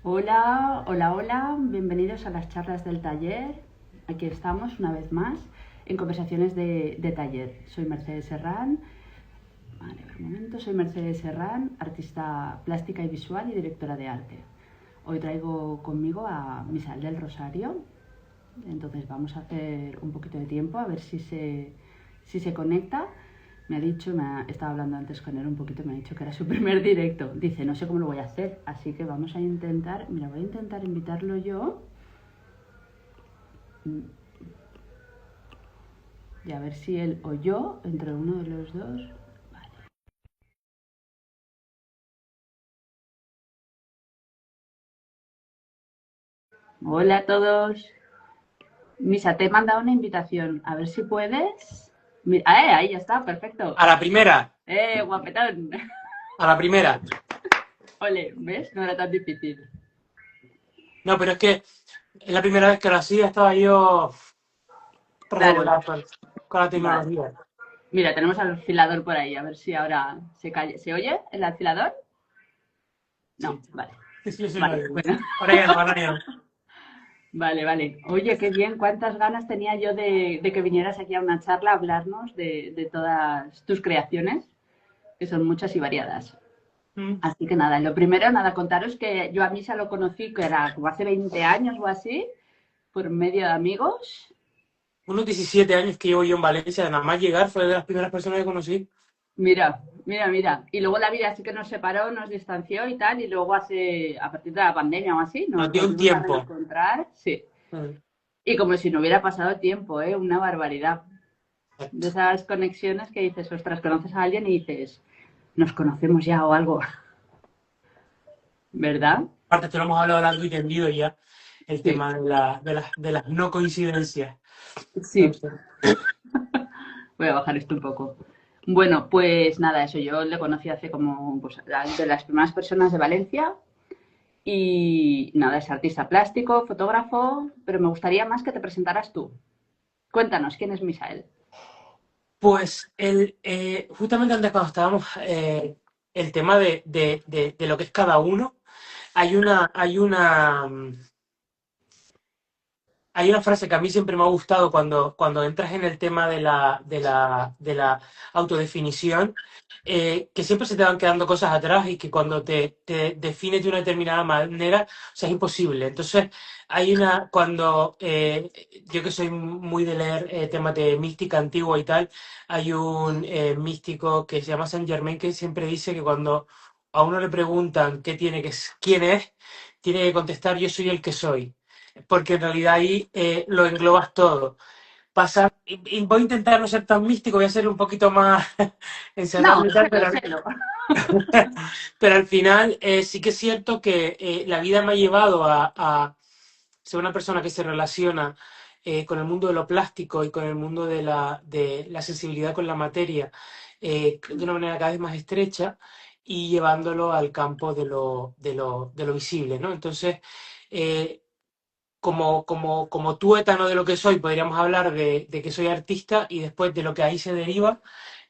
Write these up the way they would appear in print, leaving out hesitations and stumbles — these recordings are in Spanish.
Hola, hola, hola, bienvenidos a las charlas del taller. Aquí estamos una vez más en conversaciones de taller. Soy Mercedes Serrán, vale, un momento, soy Mercedes Serrán, artista plástica y visual y directora de arte. Hoy traigo conmigo a Misael del Rosario, entonces vamos a hacer un poquito de tiempo a ver si se conecta. Me ha dicho, estaba hablando antes con él un poquito, me ha dicho que era su primer directo. Dice, no sé cómo lo voy a hacer, así que vamos a intentar, mira, voy a intentar invitarlo yo y a ver si él o yo, entre uno de los dos. Vale. Hola a todos. Misa, te he mandado una invitación, a ver si puedes. Ahí ya está, perfecto. A la primera, Guapetón. a la primera. Ole, ¿ves? No era tan difícil. No, pero es que es la primera vez que lo hacía, estaba yo Claro, regular con la vale. tecnología. Mira, tenemos al alfilador por ahí, a ver si ahora se calle. ¿Se oye el alfilador? No, Sí, vale. sí, sí, sí, lo Vale, digo. bueno. Ahora ya no, ahora ya no. Vale, vale. Oye, qué bien, cuántas ganas tenía yo de que vinieras aquí a una charla a hablarnos de todas tus creaciones, que son muchas y variadas. Mm. Así que nada, lo primero, nada, contaros que yo a Misa lo conocí, que era como hace 20 años o así, por medio de amigos. Unos 17 años que llevo yo en Valencia, nada más llegar fue de las primeras personas que conocí. Mira, mira, mira. Y luego la vida sí que nos separó, nos distanció y tal, y luego a partir de la pandemia o así, Nos nos dio un volvimos a tiempo. reencontrar, sí. Mm. Y como si no hubiera pasado tiempo, ¿eh? Una barbaridad. De Exacto. esas conexiones que dices, ostras, conoces a alguien y dices, nos conocemos ya o algo, ¿verdad? Aparte, te lo hemos hablado largo y tendido ya, el Sí, tema de las no coincidencias. sí. Entonces, Voy a bajar esto un poco. Bueno, pues nada, eso yo le conocí hace como pues, de las primeras personas de Valencia y nada, es artista plástico, fotógrafo, pero me gustaría más que te presentaras tú. Cuéntanos, ¿quién es Misael? pues justamente antes cuando estábamos, el tema de lo que es cada uno, hay una frase que a mí siempre me ha gustado cuando entras en el tema de la autodefinición, que siempre se te van quedando cosas atrás y que cuando te defines de una determinada manera, o sea, es imposible. Entonces, yo que soy muy de leer temas de mística antigua y tal, hay un místico que se llama Saint Germain que siempre dice que cuando a uno le preguntan quién es, tiene que contestar yo soy el que soy, porque en realidad ahí lo englobas todo. Y voy a intentar no ser tan místico, voy a ser un poquito más No, encerrado y tal, sélo, pero, sélo. pero al final sí que es cierto que la vida me ha llevado a ser una persona que se relaciona con el mundo de lo plástico y con el mundo de la sensibilidad con la materia de una manera cada vez más estrecha y llevándolo al campo de lo visible, ¿no? Entonces, eh, como tuétano de lo que soy, podríamos hablar de que soy artista y después de lo que ahí se deriva,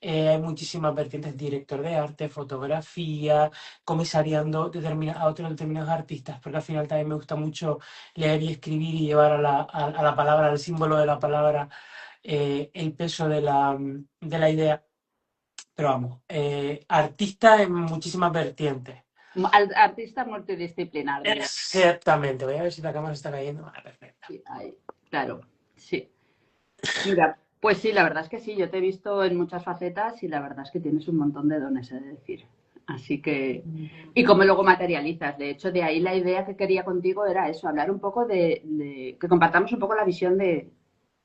hay muchísimas vertientes, director de arte, fotografía, comisariando a otros determinados artistas, porque al final también me gusta mucho leer y escribir y llevar a la palabra, al símbolo de la palabra, el peso de la idea. Pero vamos, artista en muchísimas vertientes. Artista multidisciplinar, diría. Exactamente, voy a ver si la cámara está cayendo. Ah, perfecto. Sí, ahí, claro, sí. Mira, pues sí, la verdad es que sí, yo te he visto en muchas facetas y la verdad es que tienes un montón de dones, he de decir. Así que, y cómo luego materializas. De hecho, de ahí la idea que quería contigo era eso, hablar un poco que compartamos un poco la visión de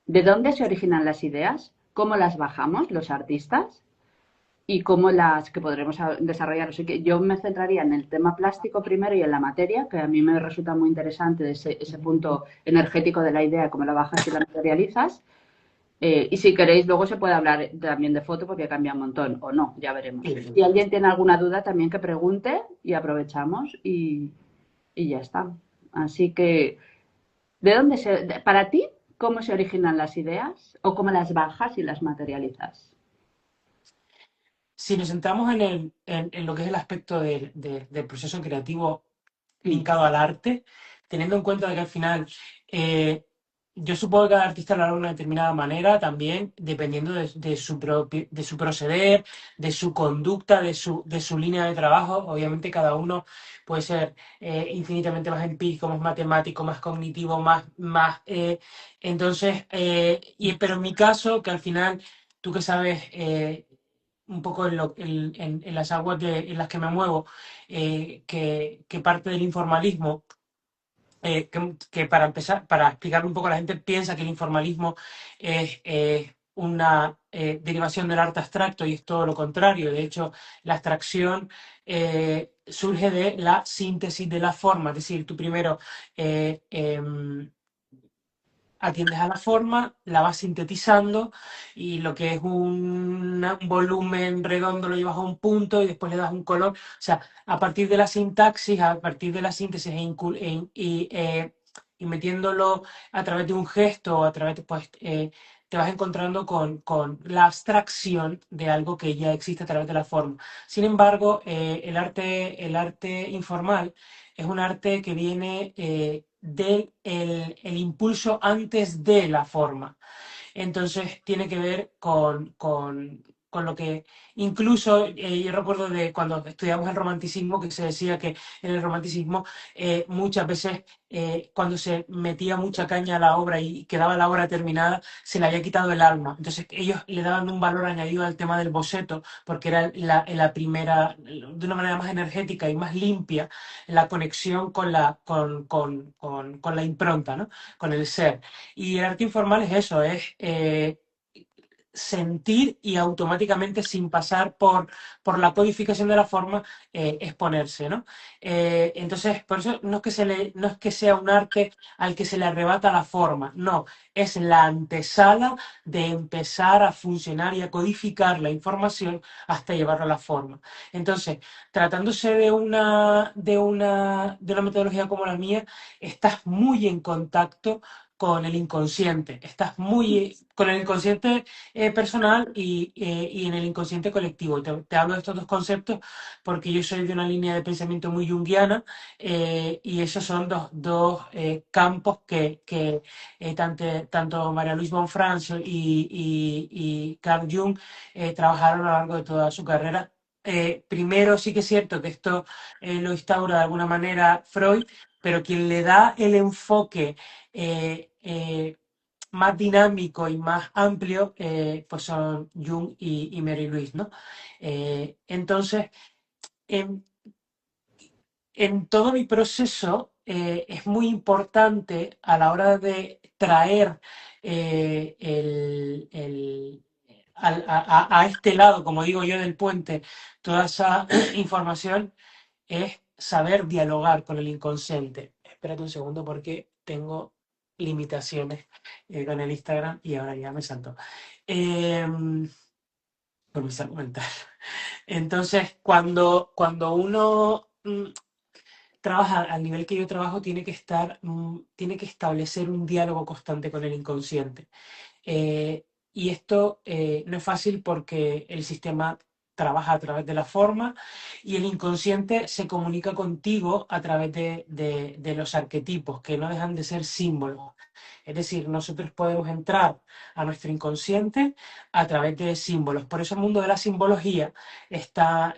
dónde se originan las ideas, cómo las bajamos los artistas y cómo las que podremos desarrollar. Así que yo me centraría en el tema plástico primero y en la materia, que a mí me resulta muy interesante ese punto energético de la idea, cómo la bajas y la materializas. Y si queréis, luego se puede hablar también de foto porque cambia un montón, o no, ya veremos. Si Sí. alguien tiene alguna duda, también que pregunte y aprovechamos y ya está. Así que, para ti, cómo se originan las ideas o cómo las bajas y las materializas? Si nos centramos en lo que es el aspecto del proceso creativo, Mm. linkado al arte, teniendo en cuenta de que al final eh, yo supongo que cada artista lo hará de una determinada manera también, dependiendo de su proceder, de su conducta, de su línea de trabajo. Obviamente cada uno puede ser infinitamente más empírico, más matemático, más cognitivo, entonces, pero en mi caso, que al final, tú que sabes un poco en las aguas en las que me muevo, que parte del informalismo, que para empezar, para explicarle un poco a la gente, piensa que el informalismo es una derivación del arte abstracto y es todo lo contrario. De hecho, la abstracción surge de la síntesis de la forma, es decir, tú primero atiendes a la forma, la vas sintetizando y lo que es un volumen redondo lo llevas a un punto y después le das un color. O sea, a partir de la sintaxis, a partir de la síntesis y metiéndolo a través de un gesto o a través de, pues, te vas encontrando con la abstracción de algo que ya existe a través de la forma. Sin embargo, el arte informal es un arte que viene del el impulso antes de la forma. Entonces tiene que ver con lo que incluso yo recuerdo de cuando estudiamos el romanticismo que se decía que en el romanticismo muchas veces cuando se metía mucha caña a la obra y quedaba la obra terminada se le había quitado el alma. Entonces ellos le daban un valor añadido al tema del boceto porque era la primera, de una manera más energética y más limpia, la conexión con la impronta, ¿no? Con el ser. Y el arte informal es eso, es sentir y automáticamente sin pasar por la codificación de la forma exponerse, ¿no? Entonces, por eso no es que sea un arte al que se le arrebata la forma, no, es la antesala de empezar a funcionar y a codificar la información hasta llevarla a la forma. Entonces, tratándose de una metodología como la mía, estás muy en contacto con el inconsciente, estás muy con el inconsciente personal y en el inconsciente colectivo. Te hablo de estos dos conceptos porque yo soy de una línea de pensamiento muy junguiana y esos son dos campos que tanto María Luise Bonfrancio y Carl Jung trabajaron a lo largo de toda su carrera. Primero sí que es cierto que esto lo instaura de alguna manera Freud, pero quien le da el enfoque más dinámico y más amplio, pues son Jung y Mary Louise, ¿no? Entonces, en, en todo mi proceso es muy importante a la hora de traer a este lado, como digo yo, del puente, toda esa información, es saber dialogar con el inconsciente. Espérate un segundo porque tengo limitaciones con el Instagram y ahora ya me saltó. Eh, por mi salud mental. Entonces, cuando uno trabaja al nivel que yo trabajo, tiene que establecer un diálogo constante con el inconsciente. Y esto no es fácil porque el sistema trabaja a través de la forma y el inconsciente se comunica contigo a través de los arquetipos, que no dejan de ser símbolos. Es decir, nosotros podemos entrar a nuestro inconsciente a través de símbolos. Por eso el mundo de la simbología está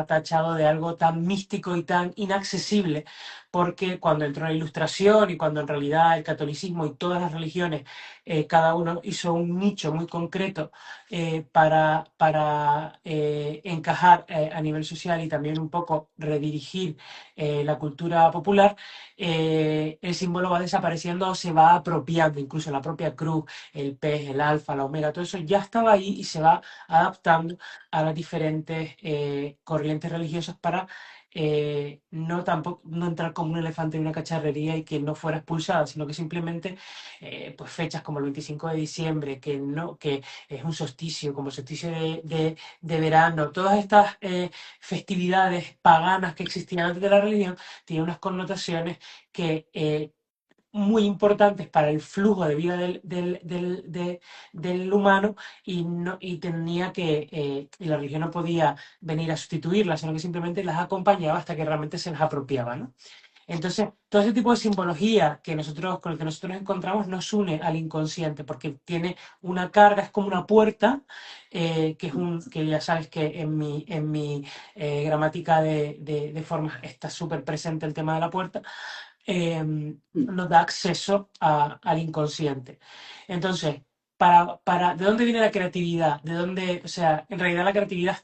tachado de algo tan místico y tan inaccesible, porque cuando entró la Ilustración y cuando en realidad el catolicismo y todas las religiones cada uno hizo un nicho muy concreto para encajar a nivel social y también un poco redirigir la cultura popular, el símbolo va desapareciendo o se va apropiando, incluso la propia cruz, el pez, el alfa, la omega, todo eso ya estaba ahí y se va adaptando a las diferentes corrientes religiosas para no entrar como un elefante en una cacharrería y que no fuera expulsada, sino que simplemente pues fechas como el 25 de diciembre, que es un solsticio, como el solsticio de verano, todas estas festividades paganas que existían antes de la religión, tienen unas connotaciones que muy importantes para el flujo de vida del humano y tenía y la religión no podía venir a sustituirlas, sino que simplemente las acompañaba hasta que realmente se las apropiaba, ¿no? Entonces, todo ese tipo de simbología que nosotros, con el que nosotros nos encontramos nos une al inconsciente, porque tiene una carga, es como una puerta, que ya sabes que en mi gramática de formas está súper presente el tema de la puerta, nos da acceso al inconsciente. Entonces, ¿de dónde viene la creatividad? ¿De dónde, o sea, en realidad la creatividad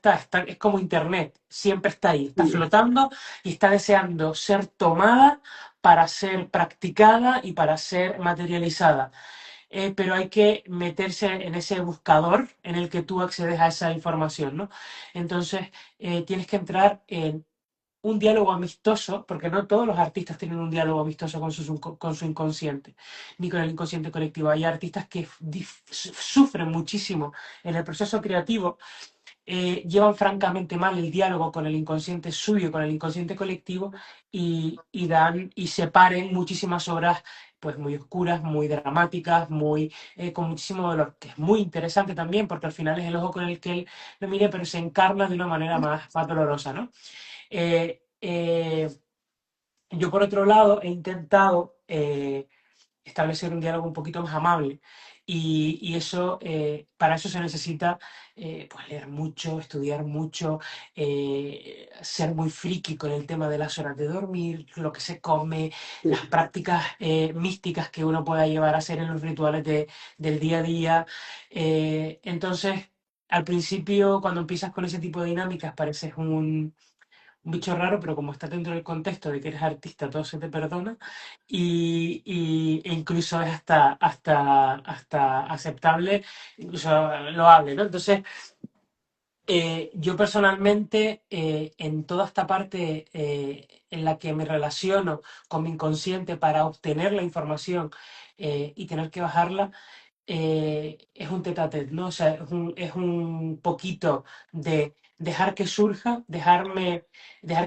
es como internet, siempre está ahí, está flotando y está deseando ser tomada para ser practicada y para ser materializada. Pero hay que meterse en ese buscador en el que tú accedes a esa información, ¿no? Entonces, tienes que entrar en un diálogo amistoso, porque no todos los artistas tienen un diálogo amistoso con su inconsciente, ni con el inconsciente colectivo. Hay artistas que sufren muchísimo en el proceso creativo, llevan francamente mal el diálogo con el inconsciente suyo, con el inconsciente colectivo, y separen muchísimas obras pues muy oscuras, muy dramáticas, con muchísimo dolor, que es muy interesante también, porque al final es el ojo con el que él lo mire, pero se encarna de una manera más dolorosa, ¿no? Eh, eh, yo, por otro lado, he intentado establecer un diálogo un poquito más amable y eso, para eso se necesita pues leer mucho, estudiar mucho, ser muy friki con el tema de las horas de dormir, lo que se come, las prácticas místicas que uno pueda llevar a hacer en los rituales del día a día. Entonces, al principio, cuando empiezas con ese tipo de dinámicas, pareces un bicho raro, pero como está dentro del contexto de que eres artista, todo se te perdona e incluso es hasta aceptable, incluso loable, ¿no? Entonces, yo personalmente, en toda esta parte en la que me relaciono con mi inconsciente para obtener la información y tener que bajarla, es un tete a tete, ¿no? O sea, es un poquito de dejar que surja, dejar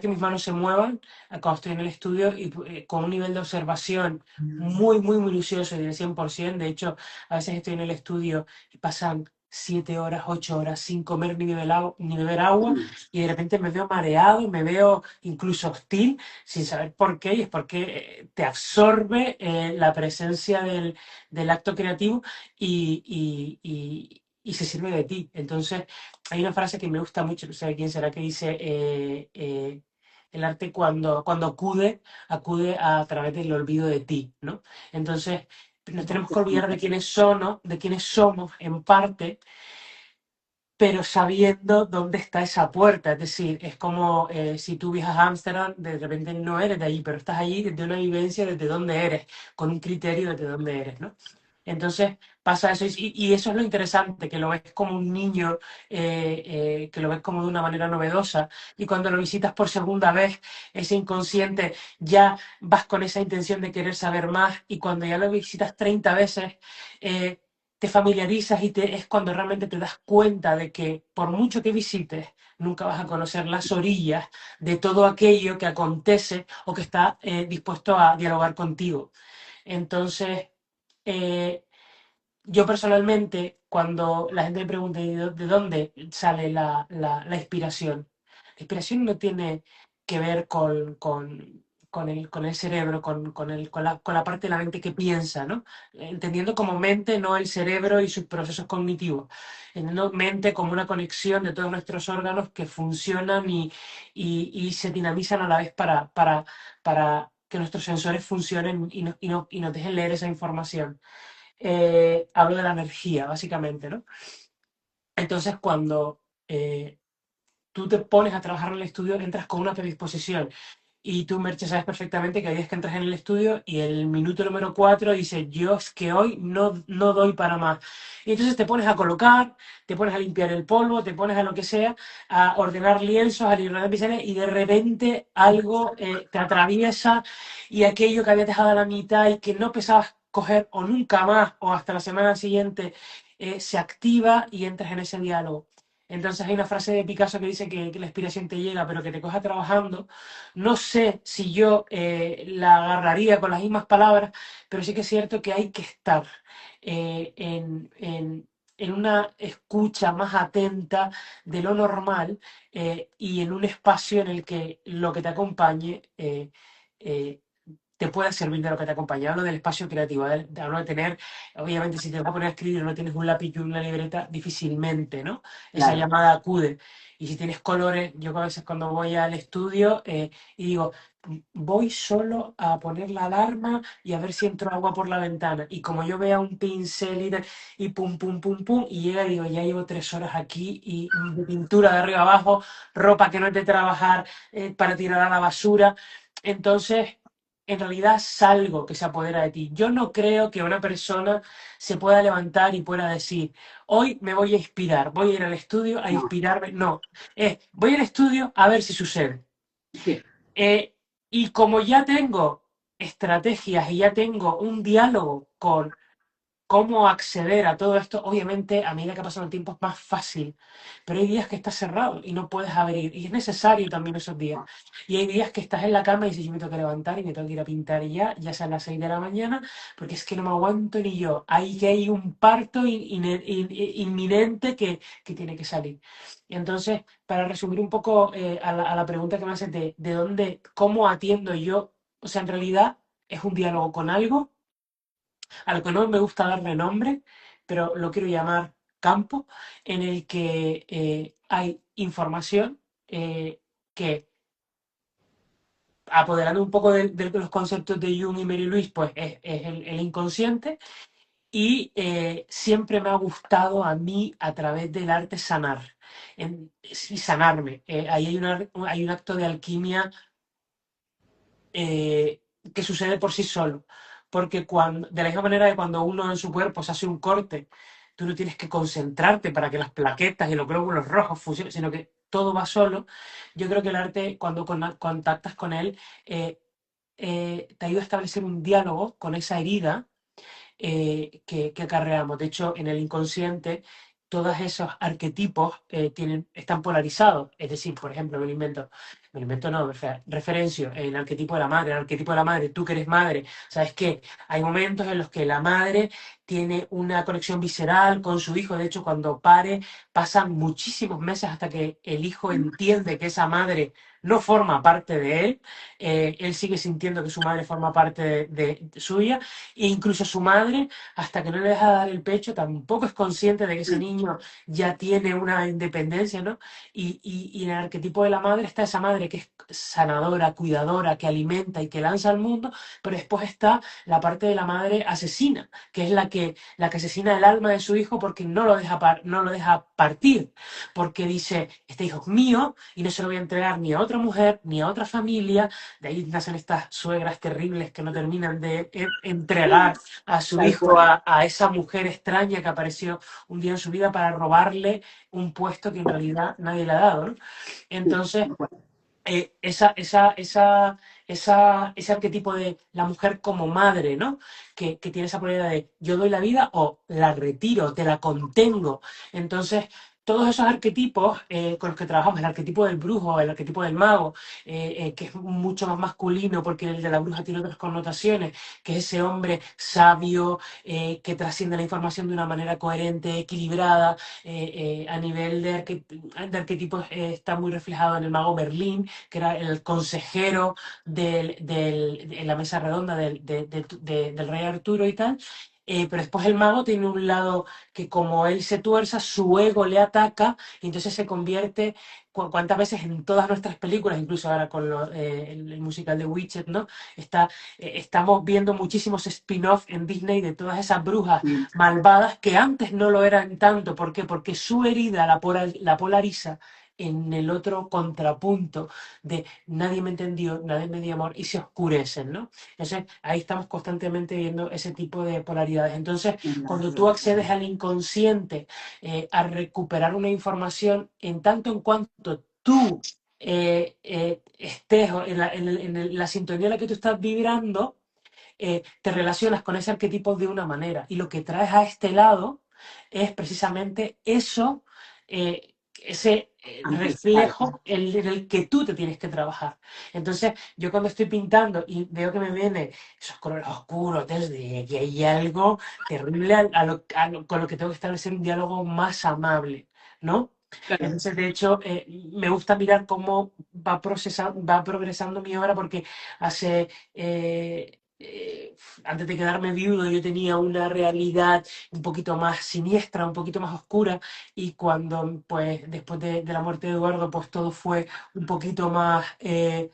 que mis manos se muevan cuando estoy en el estudio y con un nivel de observación muy, muy minucioso y del 100%. De hecho, a veces estoy en el estudio y pasan 7 horas, 8 horas sin comer ni beber agua, y de repente me veo mareado, me veo incluso hostil, sin saber por qué, y es porque te absorbe la presencia del acto creativo y se sirve de ti. Entonces, hay una frase que me gusta mucho, no sé quién será, que dice, el arte cuando acude a través del olvido de ti, ¿no? Entonces, nos tenemos que olvidar de quiénes somos en parte, pero sabiendo dónde está esa puerta. Es decir, es como si tú viajas a Ámsterdam, de repente no eres de allí, pero estás allí desde una vivencia desde dónde eres, con un criterio desde dónde eres, ¿no? Entonces pasa eso, y eso es lo interesante, que lo ves como un niño, que lo ves como de una manera novedosa, y cuando lo visitas por segunda vez, ese inconsciente, ya vas con esa intención de querer saber más, y cuando ya lo visitas 30 veces, eh, te familiarizas y es cuando realmente te das cuenta de que por mucho que visites, nunca vas a conocer las orillas de todo aquello que acontece o que está dispuesto a dialogar contigo. Entonces, eh, yo personalmente, cuando la gente me pregunta de dónde sale la inspiración, la inspiración no tiene que ver con el cerebro, con la parte de la mente que piensa, ¿no? Entendiendo como mente no el cerebro y sus procesos cognitivos, entendiendo mente como una conexión de todos nuestros órganos que funcionan y se dinamizan a la vez para que nuestros sensores funcionen y nos dejen leer esa información. Hablo de la energía, básicamente, ¿no? Entonces, cuando tú te pones a trabajar en el estudio, entras con una predisposición. Y tú, Merche, sabes perfectamente que hay días que entras en el estudio y el minuto número 4 dice, yo es que hoy no doy para más. Y entonces te pones a colocar, te pones a limpiar el polvo, te pones a lo que sea, a ordenar lienzos, a ordenar pizarras, y de repente algo te atraviesa, y aquello que habías dejado a la mitad y que no pensabas coger o nunca más o hasta la semana siguiente, se activa y entras en ese diálogo. Entonces hay una frase de Picasso que dice que la inspiración te llega, pero que te coja trabajando. No sé si yo la agarraría con las mismas palabras, pero sí que es cierto que hay que estar en una escucha más atenta de lo normal, y en un espacio en el que lo que te acompañe te pueda servir de lo que te acompaña. Hablo del espacio creativo, hablo de tener, obviamente, si te vas a poner a escribir y no tienes un lápiz y una libreta, difícilmente, ¿no? Esa claro, llamada acude. Y si tienes colores, yo a veces cuando voy al estudio y digo, voy solo a poner la alarma y a ver si entro agua por la ventana. Y como yo vea un pincel y pum, pum, pum, pum, y llega y digo, ya llevo 3 horas aquí y de pintura de arriba abajo, ropa que no es de trabajar para tirar a la basura. Entonces, en realidad es algo que se apodera de ti. Yo no creo que una persona se pueda levantar y pueda decir, hoy me voy a inspirar, voy a ir al estudio a no, inspirarme. No, voy al estudio a ver si sucede. sí, Eh, y como ya tengo estrategias y ya tengo un diálogo con cómo acceder a todo esto, obviamente a medida que pasa el tiempo es más fácil, pero hay días que estás cerrado y no puedes abrir, y es necesario también esos días. Y hay días que estás en la cama y dices, yo me tengo que levantar y me tengo que ir a pintar y ya sean las 6 de la mañana, porque es que no me aguanto ni yo. Hay un parto inminente que tiene que salir. Y entonces, para resumir un poco a la pregunta que me haces de dónde, cómo atiendo yo, o sea, en realidad es un diálogo con algo a lo que no me gusta darle nombre, pero lo quiero llamar campo, en el que hay información que, apoderando un poco de los conceptos de Jung y Mary Louise, pues es el inconsciente, y siempre me ha gustado a mí a través del arte sanar, y sanarme. Ahí hay un acto de alquimia eh, que sucede por sí solo. Porque de la misma manera que cuando uno en su cuerpo se hace un corte, tú no tienes que concentrarte para que las plaquetas y los glóbulos rojos funcionen, sino que todo va solo. Yo creo que el arte, cuando contactas con él, eh, te ayuda a establecer un diálogo con esa herida que acarreamos. De hecho, en el inconsciente, todos esos arquetipos están polarizados. Es decir, por ejemplo, me lo invento no, referencio el arquetipo de la madre, el arquetipo de la madre, tú que eres madre, sabes que hay momentos en los que la madre tiene una conexión visceral con su hijo. De hecho, cuando pare, pasan muchísimos meses hasta que el hijo entiende que esa madre no forma parte de él. Él sigue sintiendo que su madre forma parte de suya, e incluso su madre, hasta que no le deja dar el pecho, tampoco es consciente de que ese niño ya tiene una independencia, ¿no? Y en el arquetipo de la madre está esa madre que es sanadora, cuidadora, que alimenta y que lanza al mundo, pero después está la parte de la madre asesina, que es la que asesina el alma de su hijo porque no lo deja partir, porque dice, este hijo es mío y no se lo voy a entregar ni a otra mujer, ni a otra familia. De ahí nacen estas suegras terribles que no terminan de entregar a su tal hijo cual. a esa mujer extraña que apareció un día en su vida para robarle un puesto que en realidad nadie le ha dado, ¿no? Sí, Entonces, tal cual. ese arquetipo de la mujer como madre, ¿no? Que tiene esa polaridad de yo doy la vida o la retiro, te la contengo. Entonces, todos esos arquetipos con los que trabajamos, el arquetipo del brujo, el arquetipo del mago, que es mucho más masculino porque el de la bruja tiene otras connotaciones, que es ese hombre sabio que trasciende la información de una manera coherente, equilibrada, a nivel de arquetipos está muy reflejado en el mago Merlín, que era el consejero en la mesa redonda del rey Arturo y tal. Pero después el mago tiene un lado que como él se tuerza, su ego le ataca y entonces se convierte, cuántas veces en todas nuestras películas, incluso ahora con el musical de Witcher, ¿no? Estamos viendo muchísimos spin-off en Disney de todas esas brujas Sí, malvadas que antes no lo eran tanto. ¿Por qué? Porque su herida la polariza en el otro contrapunto de nadie me entendió, nadie me dio amor y se oscurecen, ¿no? Entonces ahí estamos constantemente viendo ese tipo de polaridades. Entonces, en las cuando tú dos. accedes al inconsciente a recuperar una información, en tanto en cuanto tú estés en la sintonía en la que tú estás vibrando, te relacionas con ese arquetipo de una manera y lo que traes a este lado es precisamente eso, ese Ancestral. reflejo en el que tú te tienes que trabajar. Entonces, yo cuando estoy pintando y veo que me vienen esos colores oscuros, desde que hay algo terrible con lo que tengo que establecer un diálogo más amable, ¿no? Claro. Entonces, de hecho, me gusta mirar cómo va progresando mi obra porque hace, antes de quedarme viudo, yo tenía una realidad un poquito más siniestra, un poquito más oscura, y cuando, pues, después de la muerte de Eduardo, pues todo fue un poquito más eh,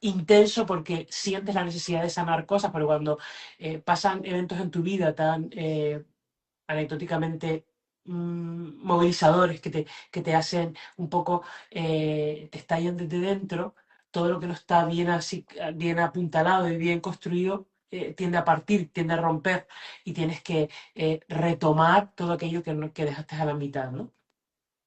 intenso porque sientes la necesidad de sanar cosas, pero cuando pasan eventos en tu vida tan anecdóticamente movilizadores que te hacen un poco, te estallan desde dentro, todo lo que no está bien, así, bien apuntalado y bien construido. Tiende a partir, tiende a romper y tienes que retomar todo aquello que, que dejaste a la mitad, ¿no?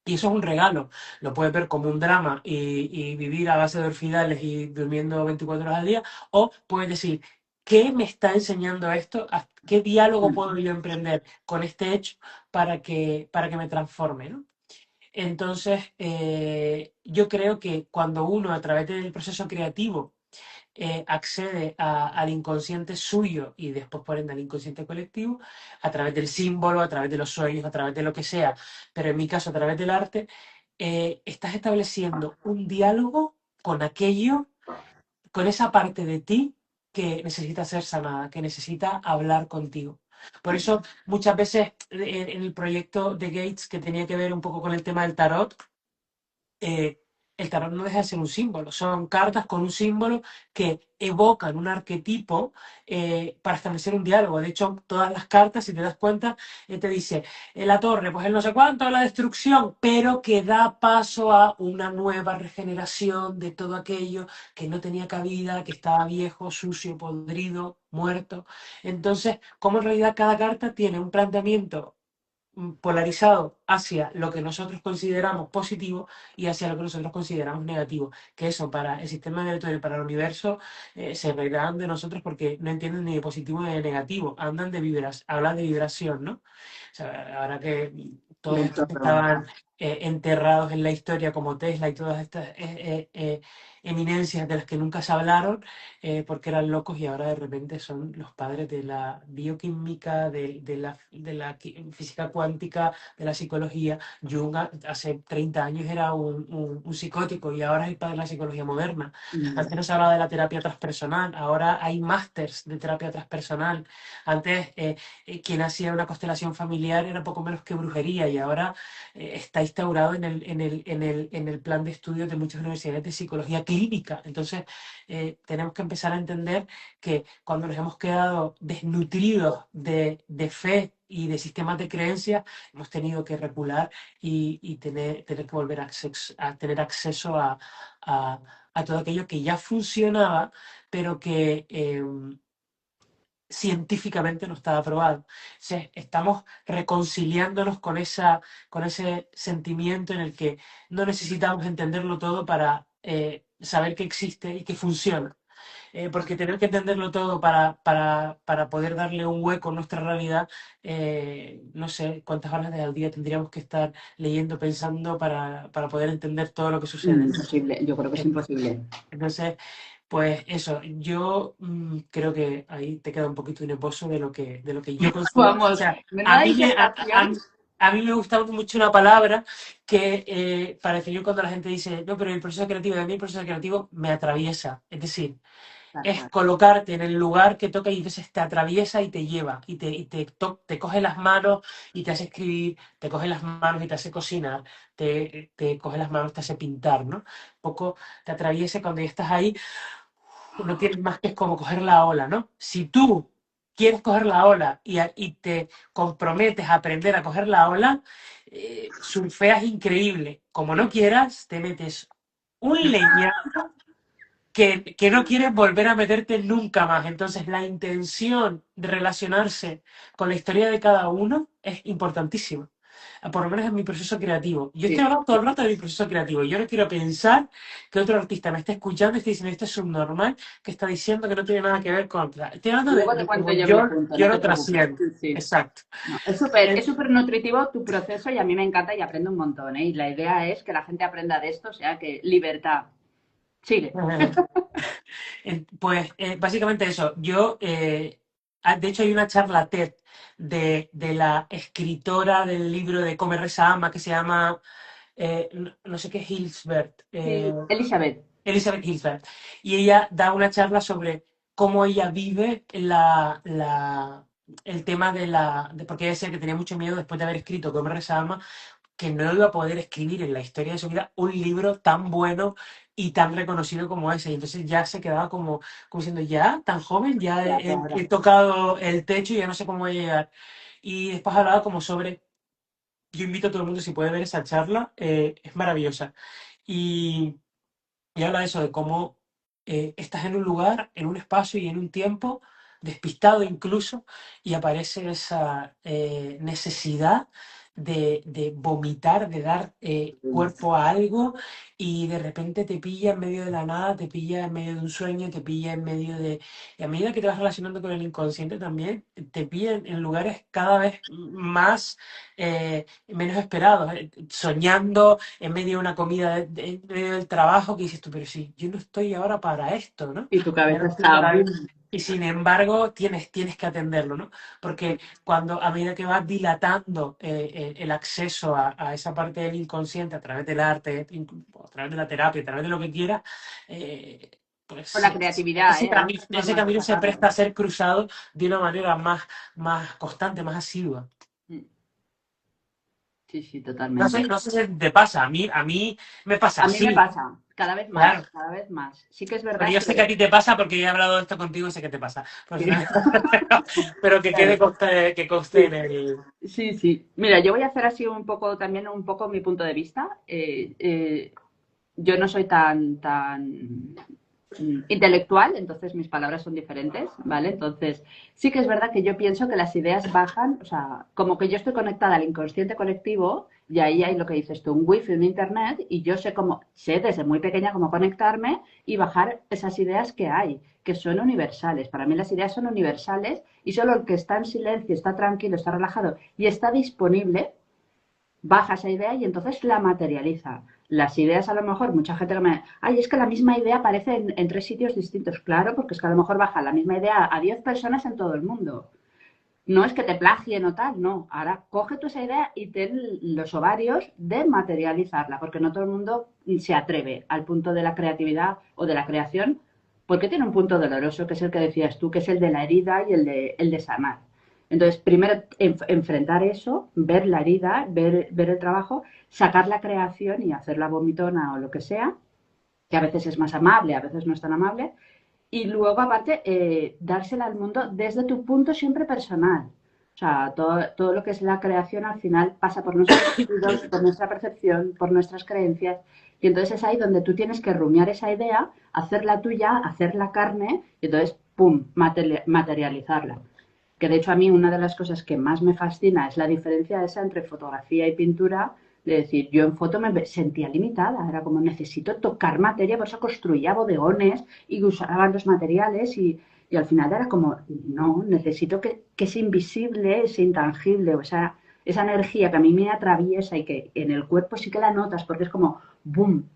Y eso es un regalo. Lo puedes ver como un drama y vivir a base de orfidales y durmiendo 24 horas al día. O puedes decir, ¿qué me está enseñando esto? ¿Qué diálogo puedo yo emprender con este hecho para que me transforme, ¿no? Entonces, yo creo que cuando uno a través del proceso creativo accede al inconsciente suyo y después por ende al inconsciente colectivo, a través del símbolo, a través de los sueños, a través de lo que sea, pero en mi caso a través del arte, estás estableciendo un diálogo con aquello, con esa parte de ti que necesita ser sanada, que necesita hablar contigo. Por eso muchas veces en el proyecto de Gates, que tenía que ver un poco con el tema del tarot, eh, el tarot no deja de ser un símbolo, son cartas con un símbolo que evocan un arquetipo para establecer un diálogo. De hecho, todas las cartas, si te das cuenta, te dice la torre, pues el no sé cuánto, la destrucción, pero que da paso a una nueva regeneración de todo aquello que no tenía cabida, que estaba viejo, sucio, podrido, muerto. Entonces, como en realidad cada carta tiene un planteamiento polarizado hacia lo que nosotros consideramos positivo y hacia lo que nosotros consideramos negativo. Que eso para el sistema aleatorio, para el universo, se reirán de nosotros porque no entienden ni de positivo ni de negativo, andan de hablan de vibración, ¿no? O sea, ahora que todos De estos que todo. estaban enterrados en la historia como Tesla y todas estas eminencias de las que nunca se hablaron, porque eran locos y ahora de repente son los padres de la bioquímica, de la física cuántica, de la psicología. Jung hace 30 años era un psicótico y ahora es el padre de la psicología moderna. Antes no se hablaba de la terapia transpersonal, ahora hay másters de terapia transpersonal. Antes quien hacía una constelación familiar era poco menos que brujería y ahora está instaurado en el plan de estudios de muchas universidades de psicología clínica. Entonces, tenemos que empezar a entender que cuando nos hemos quedado desnutridos de fe y de sistemas de creencias, hemos tenido que recular y tener que volver a tener acceso a, a todo aquello que ya funcionaba, pero que científicamente no estaba probado. O sea, estamos reconciliándonos con, con ese sentimiento en el que no necesitamos entenderlo todo para saber que existe y que funciona. Porque tener que entenderlo todo para poder darle un hueco a nuestra realidad, no sé cuántas horas al día tendríamos que estar leyendo, pensando para poder entender todo lo que sucede. Imposible, yo creo que es Eh, imposible. Entonces, pues eso, yo creo que ahí te queda un poquito un esbozo de lo que yo considero. O Vamos, sea, a menuda mí me, disertación. a mí me gusta mucho una palabra que para definir cuando la gente dice, no, pero el proceso creativo, a mí el proceso creativo me atraviesa. Es decir, Tal es cual. colocarte en el lugar que toca y entonces te atraviesa y te lleva te coge las manos y te hace escribir, te coge las manos y te hace cocinar, te coge las manos y te hace pintar, ¿no? Un poco te atraviesa cuando ya estás ahí, no tienes más que es como coger la ola, ¿no? Si tú quieres coger la ola y te comprometes a aprender a coger la ola, surfeas increíble. Como no quieras, te metes un leña que no quieres volver a meterte nunca más. Entonces, la intención de relacionarse con la historia de cada uno es importantísima. Por lo menos en mi proceso creativo. Yo estoy Sí. hablando todo el rato de mi proceso creativo. Yo no quiero pensar que otro artista me esté escuchando y esté diciendo este es subnormal, que está diciendo que no tiene nada que ver con. Estoy hablando Luego te de cuento cómo yo mi yo, punto, yo no te lo preocupes. trasciendo. Sí, sí. Exacto. No, es En- súper nutritivo tu proceso y a mí me encanta y aprendo un montón, ¿eh? Y la idea es que la gente aprenda de esto, o sea que libertad. Sigue. pues básicamente eso. Yo De hecho, hay una charla TED de la escritora del libro de Come, Reza, Ama, que se llama, no sé qué, Hilsberg, Sí, Elizabeth. Elizabeth Hilsberg. Y ella da una charla sobre cómo ella vive el tema porque ella decía que tenía mucho miedo después de haber escrito Come, Reza, Ama, que no iba a poder escribir en la historia de su vida un libro tan bueno y tan reconocido como ese. Y entonces ya se quedaba como diciendo, ya, tan joven, ya Ya, he claro. tocado el techo y ya no sé cómo voy a llegar. Y después hablaba como sobre, yo invito a todo el mundo si puede ver esa charla, es maravillosa. Y, y habla de eso, de cómo estás en un lugar, en un espacio y en un tiempo, despistado incluso, y aparece esa necesidad de vomitar, de dar cuerpo a algo, y de repente te pilla en medio de la nada, te pilla en medio de un sueño, te pilla en medio de... Y a medida que te vas relacionando con el inconsciente también, te pilla en lugares cada vez más, menos esperados, soñando en medio de una comida, en medio del trabajo, que dices tú, pero sí, yo no estoy ahora para esto, ¿no? Y tu Ya cabeza no estoy está para esto. boom. Y sin embargo, tienes que atenderlo, ¿no? Porque cuando a medida que vas dilatando el acceso a esa parte del inconsciente a través del arte, a través de la terapia, a través de lo que quieras, eh, Con pues la creatividad, ¿eh? Hay muchas ese formas de camino se sacarlo. presta a ser cruzado de una manera más constante, más asidua. Mm. Sí, sí, No sé, totalmente. no sé si te pasa, a mí me pasa A mí me así, pasa, cada vez claro. más, cada vez más. Sí que es Pero verdad yo sé que a que... ti te pasa porque yo he hablado de esto contigo y sé que te pasa. Pues, Sí, pero que claro. que conste en el... Sí, sí. Mira, yo voy a hacer así un poco también un poco mi punto de vista. Yo no soy tan intelectual, entonces mis palabras son diferentes, ¿vale? Entonces, sí que es verdad que yo pienso que las ideas bajan, o sea, como que yo estoy conectada al inconsciente colectivo y ahí hay lo que dices tú, un wifi, un internet, y yo sé desde muy pequeña cómo conectarme y bajar esas ideas que hay, que son universales. Para mí las ideas son universales y solo el que está en silencio, está tranquilo, está relajado y está disponible baja esa idea y entonces la materializa. Las ideas a lo mejor, mucha gente que me... Ay, es que la misma idea aparece en tres sitios distintos. Claro, porque es que a lo mejor baja la misma idea a 10 personas en todo el mundo. No es que te plagien o tal, no. Ahora coge tú esa idea y ten los ovarios de materializarla, porque no todo el mundo se atreve al punto de la creatividad o de la creación, porque tiene un punto doloroso, que es el que decías tú, que es el de la herida y el de sanar. Entonces, primero enfrentar eso, ver la herida, ver el trabajo, sacar la creación y hacer la vomitona o lo que sea, que a veces es más amable, a veces no es tan amable, y luego, aparte, dársela al mundo desde tu punto siempre personal. O sea, todo lo que es la creación al final pasa por nuestros sentidos, por nuestra percepción, por nuestras creencias. Y entonces es ahí donde tú tienes que rumiar esa idea, hacerla tuya, hacerla carne, y entonces, ¡pum!, materializarla. Que de hecho a mí una de las cosas que más me fascina es la diferencia esa entre fotografía y pintura, de decir, yo en foto me sentía limitada, era como necesito tocar materia, por eso construía bodegones y usaba los materiales y al final era como, no, necesito que ese invisible, ese intangible, o esa energía que a mí me atraviesa y que en el cuerpo sí que la notas, porque es como, boom,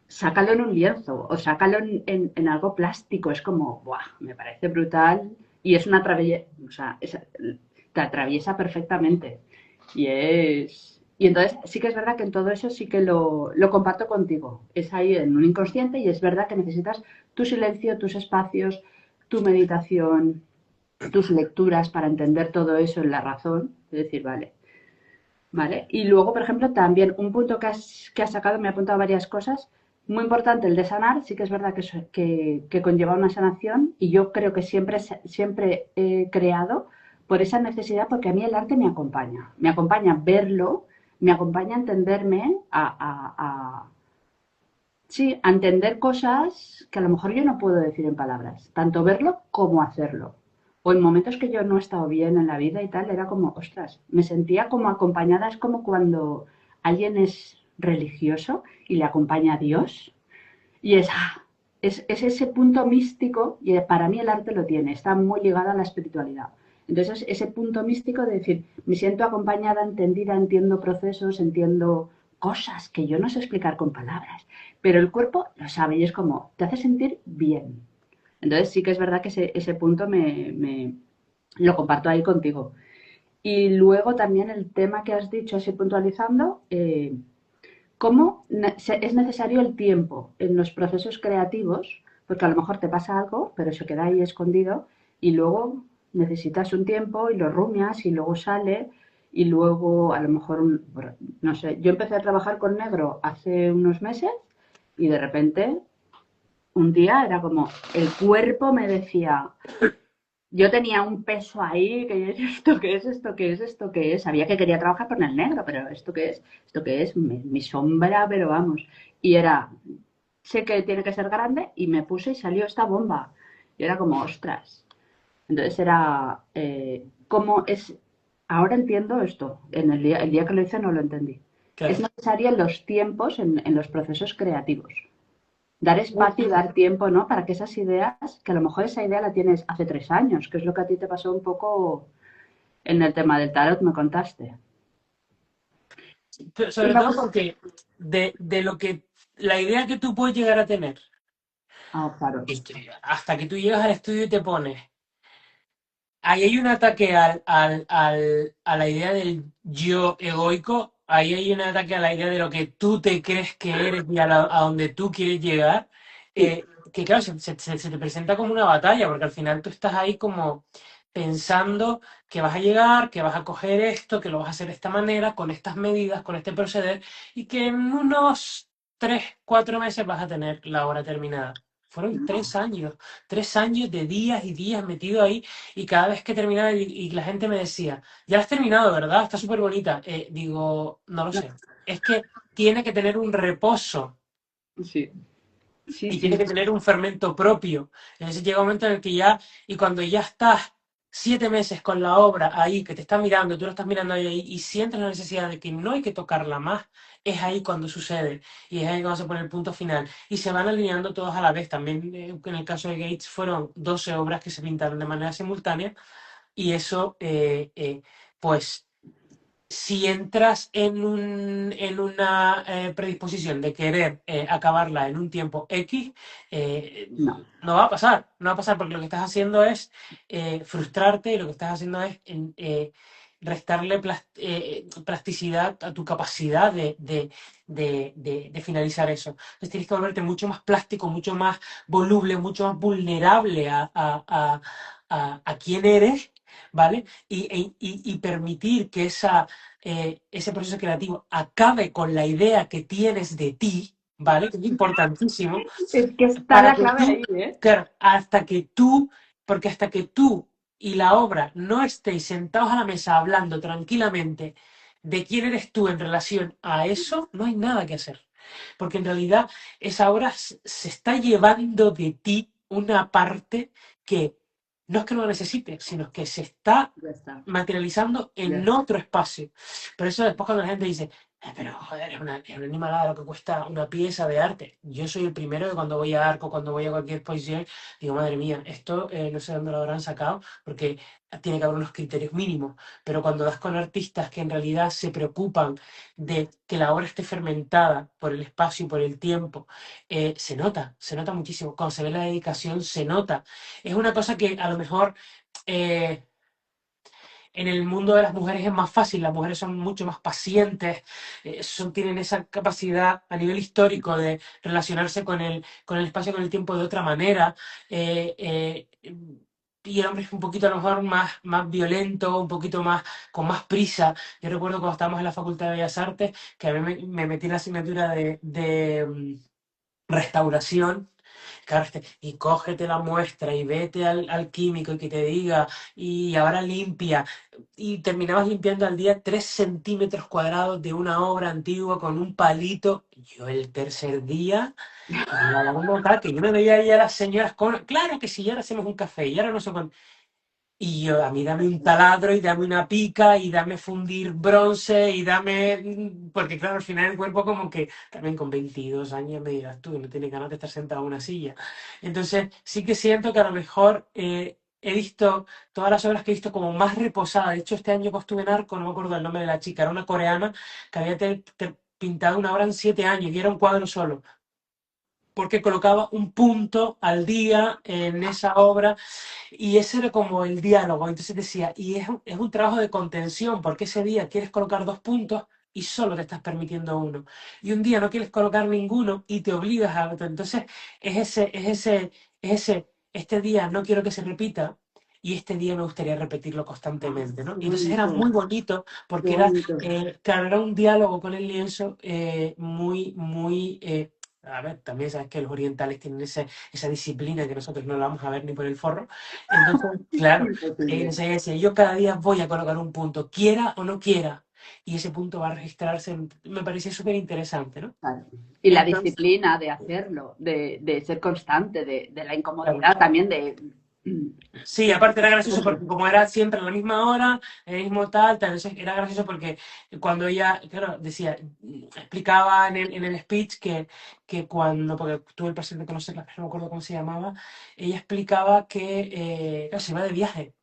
sácalo en un lienzo o sácalo en algo plástico. Es como, ¡buah! Me parece brutal y es una travesía, o sea, te atraviesa perfectamente. Y entonces sí que es verdad que en todo eso sí que lo comparto contigo. Es ahí en un inconsciente y es verdad que necesitas tu silencio, tus espacios, tu meditación, tus lecturas para entender todo eso en la razón. Es decir, vale, ¿vale? Y luego, por ejemplo, también un punto que has sacado, me ha apuntado varias cosas. Muy importante el de sanar, sí que es verdad que conlleva una sanación y yo creo que siempre he creado por esa necesidad, porque a mí el arte me acompaña a verlo, me acompaña a entenderme, sí, a entender cosas que a lo mejor yo no puedo decir en palabras, tanto verlo como hacerlo. O en momentos que yo no he estado bien en la vida y tal, era como, ostras, me sentía como acompañada, es como cuando alguien es religioso y le acompaña a Dios y es ese punto místico y para mí el arte lo tiene, está muy ligado a la espiritualidad. Entonces, ese punto místico de decir, me siento acompañada, entendida, entiendo procesos, entiendo cosas que yo no sé explicar con palabras, pero el cuerpo lo sabe y es como, te hace sentir bien. Entonces sí que es verdad que ese punto lo comparto ahí contigo. Y luego también el tema que has dicho, así puntualizando, cómo es necesario el tiempo en los procesos creativos, porque a lo mejor te pasa algo, pero se queda ahí escondido y luego necesitas un tiempo y lo rumias y luego sale y luego a lo mejor, no sé, yo empecé a trabajar con negro hace unos meses y de repente un día era como el cuerpo me decía, yo tenía un peso ahí, que es esto, que es esto, que es esto, que es. Sabía que quería trabajar con el negro, pero esto que es mi sombra, pero vamos. Y era, sé que tiene que ser grande y me puse y salió esta bomba. Y era como, ostras. Entonces era, ¿cómo es? Ahora entiendo esto. El día que lo hice no lo entendí. Es Claro. necesario los tiempos en los procesos creativos. Dar espacio y dar tiempo, ¿no? Para que esas ideas, que a lo mejor esa idea la tienes hace 3 años, que es lo que a ti te pasó un poco en el tema del tarot, me contaste. Pero Y sobre todo luego, porque de lo que, la idea que tú puedes llegar a tener, claro, hasta que tú llegas al estudio y te pones. Ahí hay un ataque a la idea del yo egoico, ahí hay un ataque a la idea de lo que tú te crees que eres y a donde tú quieres llegar, sí, que claro, se te presenta como una batalla, porque al final tú estás ahí como pensando que vas a llegar, que vas a coger esto, que lo vas a hacer de esta manera, con estas medidas, con este proceder, y que en unos 3, 4 meses vas a tener la obra terminada. Fueron no, 3 años de días y días metido ahí y cada vez que terminaba y la gente me decía, ya la has terminado, ¿verdad? Está súper bonita. Digo, no lo no, sé. Es que tiene que tener un reposo sí, sí, y sí, tiene que tener un fermento propio. Entonces llega un momento en el que ya, y cuando ya estás 7 meses con la obra ahí, que te está mirando, tú lo estás mirando ahí y sientes la necesidad de que no hay que tocarla más, es ahí cuando sucede y es ahí cuando se pone el punto final. Y se van alineando todos a la vez. También en el caso de Gates fueron 12 obras que se pintaron de manera simultánea y eso, pues, si entras en una predisposición de querer acabarla en un tiempo X, no, no va a pasar, no va a pasar porque lo que estás haciendo es frustrarte y lo que estás haciendo es restarle plasticidad a tu capacidad de finalizar eso. Entonces tienes que volverte mucho más plástico, mucho más voluble, mucho más vulnerable a quién eres, ¿vale? Y permitir que ese proceso creativo acabe con la idea que tienes de ti, ¿vale? Que es importantísimo, es que está para la que clave tú, ahí, ¿eh? claro, porque hasta que tú y la obra no estéis sentados a la mesa hablando tranquilamente de quién eres tú en relación a eso, no hay nada que hacer. Porque en realidad esa obra se está llevando de ti una parte que no es que no la necesites, sino que se está Ya está, materializando ya en otro espacio. Por eso después cuando la gente dice, pero joder, es una animalada lo que cuesta una pieza de arte. Yo soy el primero que cuando voy a Arco, cuando voy a cualquier exposición, digo, madre mía, esto no sé dónde lo habrán sacado, porque tiene que haber unos criterios mínimos. Pero cuando das con artistas que en realidad se preocupan de que la obra esté fermentada por el espacio y por el tiempo, se nota muchísimo. Cuando se ve la dedicación, se nota. Es una cosa que a lo mejor... eh, en el mundo de las mujeres es más fácil, las mujeres son mucho más pacientes, tienen esa capacidad a nivel histórico de relacionarse con el espacio, con el tiempo de otra manera. eh, eh, y el hombre es un poquito a lo mejor más violento, un poquito más, con más prisa. Yo recuerdo cuando estábamos en la Facultad de Bellas Artes, que a mí me metí en la asignatura de restauración. Claro, y cógete la muestra y vete al químico y que te diga, y ahora limpia. Y terminabas limpiando al día 3 centímetros cuadrados de una obra antigua con un palito. Yo el tercer día, la verdad, que yo me veía ahí a las señoras con, claro que sí, ya ahora hacemos un café, y ahora no sé cuánto. Y yo, a mí dame un taladro y dame una pica y dame fundir bronce y dame... Porque claro, al final el cuerpo como que también con 22 años me dirás tú, no tiene ganas de estar sentado en una silla. Entonces sí que siento que a lo mejor he visto todas las obras que he visto como más reposadas. De hecho, este año que estuve en Arco, no me acuerdo el nombre de la chica, era una coreana que había pintado una obra en 7 años y era un cuadro solo. porque colocaba un punto al día en esa obra y ese era como el diálogo. Entonces decía, y es un trabajo de contención, porque ese día quieres colocar dos puntos y solo te estás permitiendo uno. Y un día no quieres colocar ninguno y te obligas a otro. Entonces este día no quiero que se repita. Y este día me gustaría repetirlo constantemente, ¿no? Qué Y entonces era muy bonito, bonito qué porque bonito. claro, era un diálogo con el lienzo muy, a ver, también sabes que los orientales tienen esa disciplina que nosotros no la vamos a ver ni por el forro. Entonces, claro, Imposible. entonces decía, yo cada día voy a colocar un punto, quiera o no quiera, y ese punto va a registrarse. Me parecía súper interesante, ¿no? Claro. Y la Entonces, disciplina de hacerlo, de ser constante, de la claro. incomodidad también de... Sí, aparte era gracioso porque como era siempre a la misma hora, el mismo tal, entonces era gracioso porque cuando ella, claro, decía, explicaba en el speech que cuando, porque tuve el placer de conocerla, pero no me acuerdo cómo se llamaba, ella explicaba que claro, se iba de viaje.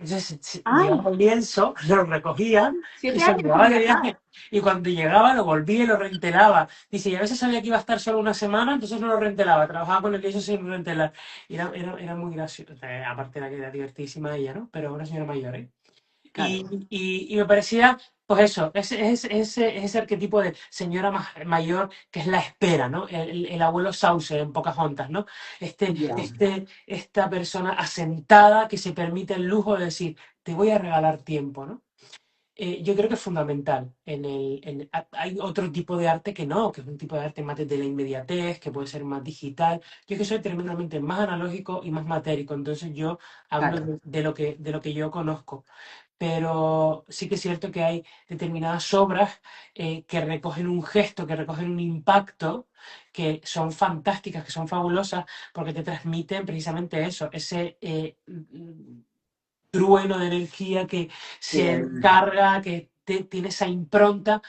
Entonces ¡Ay! llevaba un lienzo, lo recogía y Siete se lo años sin llevaba de viajar. viaje. Y cuando llegaba lo volvía y lo reentelaba. Dice, y a veces sabía que iba a estar solo una semana, entonces no lo reentelaba. Trabajaba con el lienzo sin reentelar. Y era muy gracioso. Aparte era que era divertísima ella, ¿no? Pero una señora mayor, ¿eh? Claro, Y me parecía, pues eso, ese arquetipo de señora mayor que es la espera, ¿no? El abuelo Sauce en Pocahontas, ¿no? ya, Esta persona asentada que se permite el lujo de decir, te voy a regalar tiempo, ¿no? Yo creo que es fundamental. Hay otro tipo de arte que no, que es un tipo de arte más de la inmediatez, que puede ser más digital. Yo es que soy tremendamente más analógico y más matérico, entonces yo hablo claro, de lo que yo conozco, pero sí que es cierto que hay determinadas obras que recogen un gesto, que recogen un impacto, que son fantásticas, que son fabulosas, porque te transmiten precisamente eso, ese trueno de energía que qué se bonito. encarga, que tiene esa impronta,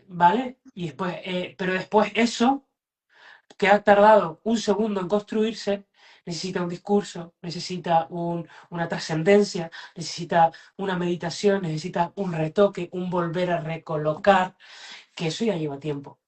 ¿vale? Y después, pero después eso que ha tardado un segundo en construirse, necesita un discurso, necesita una trascendencia, necesita una meditación, necesita un retoque, un volver a recolocar, que eso ya lleva tiempo.